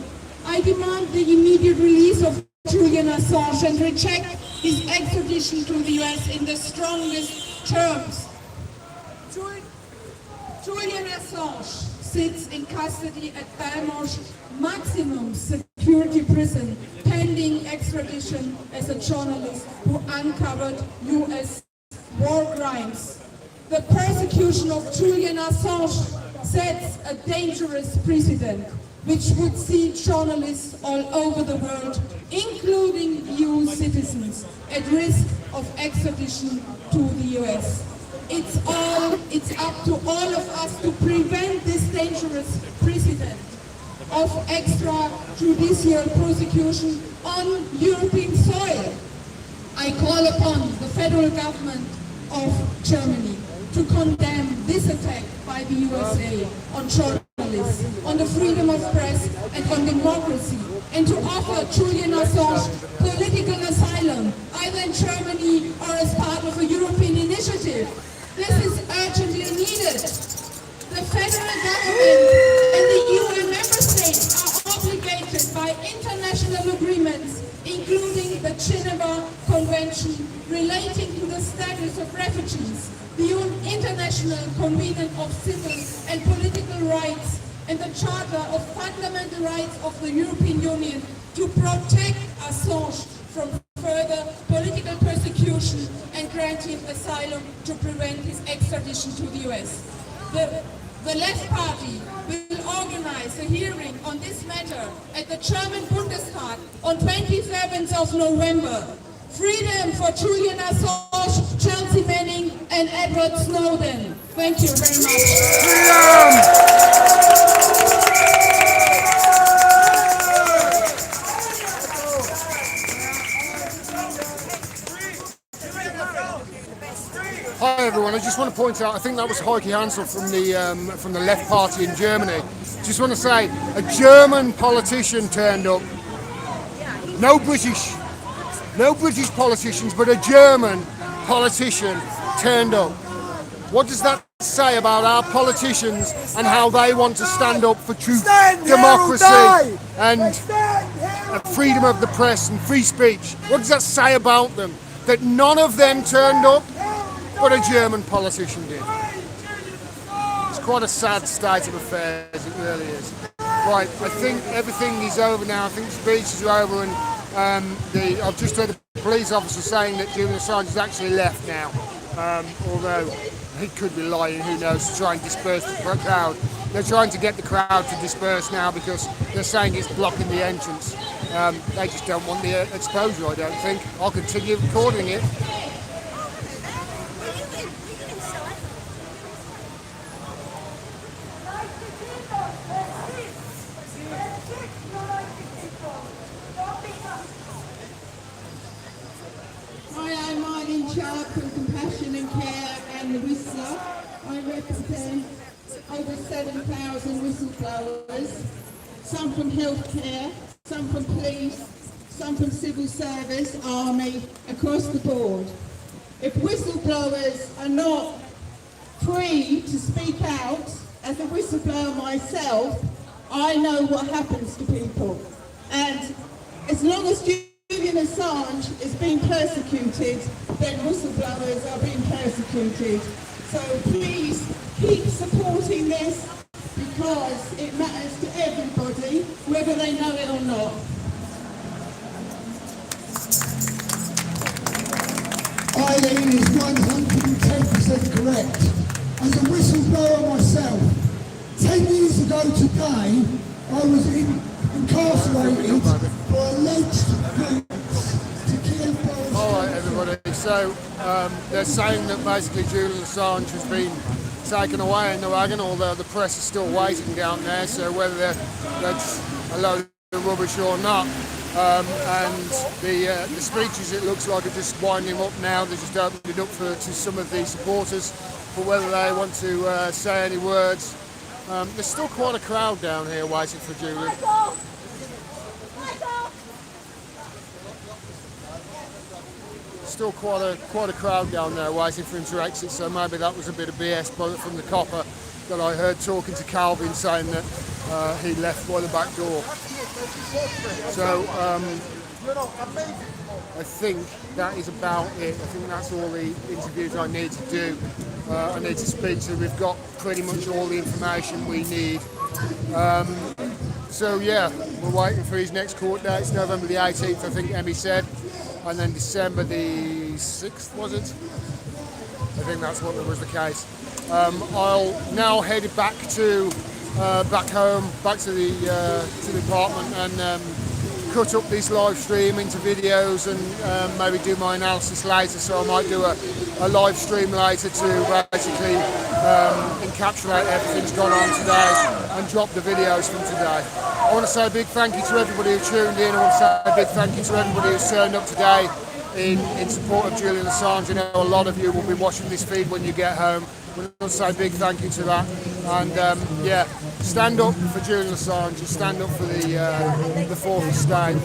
I demand the immediate release of Julian Assange and reject his extradition to the US in the strongest terms. Julian Assange sits in custody at Belmarsh maximum security prison pending extradition as a journalist who uncovered US war crimes. The persecution of Julian Assange sets a dangerous precedent which would see journalists all over the world, including EU citizens, at risk of extradition to the US. It's up to all of us to prevent this dangerous precedent of extrajudicial prosecution on European soil. I call upon the federal government of Germany to condemn this attack by the USA on journalists, on the freedom of press and on democracy, and to offer Julian Assange political asylum, either in Germany or as part of a European initiative. This is urgently needed. The federal government and the EU member states are obligated by international agreements, including the Geneva Convention relating to the status of refugees, the International Covenant of Civil and Political Rights, and the Charter of Fundamental Rights of the European Union to protect Assange from further political persecution and grant him asylum to prevent his extradition to the US. The Left Party will organize a hearing on this matter at the German Bundestag on 27th of November. Freedom for Julian Assange, Chelsea Manning, and Edward Snowden. Thank you very much. Freedom! Hi everyone, I just want to point out, I think that was Heike Hansel from the Left Party in Germany. Just want to say, a German politician turned up. No British politicians, but a German politician turned up. What does that say about our politicians and how they want to stand up for true democracy and freedom of the press and free speech? What does that say about them? That none of them turned up, but a German politician did. It's quite a sad state of affairs, it really is. Right, I think everything is over now. I think the speeches are over, and I've just heard the police officer saying that Julian Assange has actually left now. Although he could be lying, who knows, to try and disperse the crowd. They're trying to get the crowd to disperse now because they're saying it's blocking the entrance. They just don't want the exposure, I don't think. I'll continue recording it. Hi, I'm Marlene Sharp from Compassion and Care and the Whistler. I represent over 7,000 whistleblowers, some from healthcare, some from police, some from civil service, army, across the board. If whistleblowers are not free to speak out, as a whistleblower myself, I know what happens to people. And as long as Julian Assange is being persecuted, then whistleblowers are being persecuted. So please keep supporting this because it matters to everybody, whether they know it or not. Eileen is 110% correct. As a whistleblower myself, 10 years ago today, I was incarcerated for alleged attempts to kill. Alright everybody, so they're saying that basically Julian Assange has been taken away in the wagon, although the press is still waiting down there, so whether that's a load of rubbish or not. And the speeches, it looks like, are just winding up now. They just opened it up to some of the supporters for whether they want to say any words. There's still quite a crowd down here waiting for Julian. Still quite a crowd down there waiting for him to exit, so maybe that was a bit of BS from the copper that I heard talking to Calvin saying that he left by the back door. So I think that is about it. I think that's all the interviews I need to do. I need to speak to. We've got pretty much all the information we need. So yeah, we're waiting for his next court date. It's November the 18th, I think Emmy said, and then December the 6th, was it? I think that's what was the case. I'll now head back home, back to the apartment, and cut up this live stream into videos and maybe do my analysis later. So I might do a live stream later to basically encapsulate everything that's gone on today and drop the videos from today. I want to say a big thank you to everybody who tuned in. I want to say a big thank you to everybody who's turned up today in support of Julian Assange. I know a lot of you will be watching this feed when you get home. I want to say a big thank you to that. And yeah, stand up for Julian Assange and stand up for the fourth estate.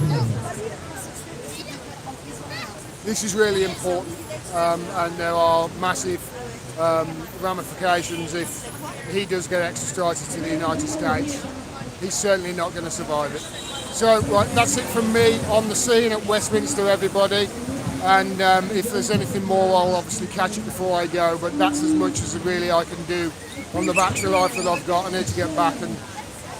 This is really important, and there are massive ramifications if he does get extradited to the United States. He's certainly not going to survive it. So, right, that's it from me on the scene at Westminster, everybody. And if there's anything more, I'll obviously catch it before I go, but that's as much as really I can do on the battery life that I've got. I need to get back and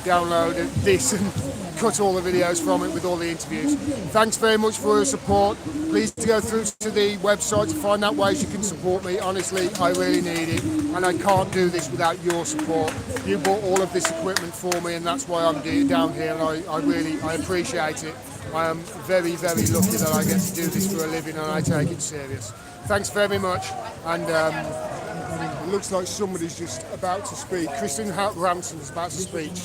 download this and cut all the videos from it with all the interviews. Thanks very much for your support. Please go through to the website to find out ways you can support me. Honestly, I really need it, and I can't do this without your support. You bought all of this equipment for me, and that's why I'm down here, and I appreciate it. I am very, very lucky that I get to do this for a living, and I take it serious. Thanks very much, and it looks like somebody's just about to speak. Kristen Ransom is about to speak.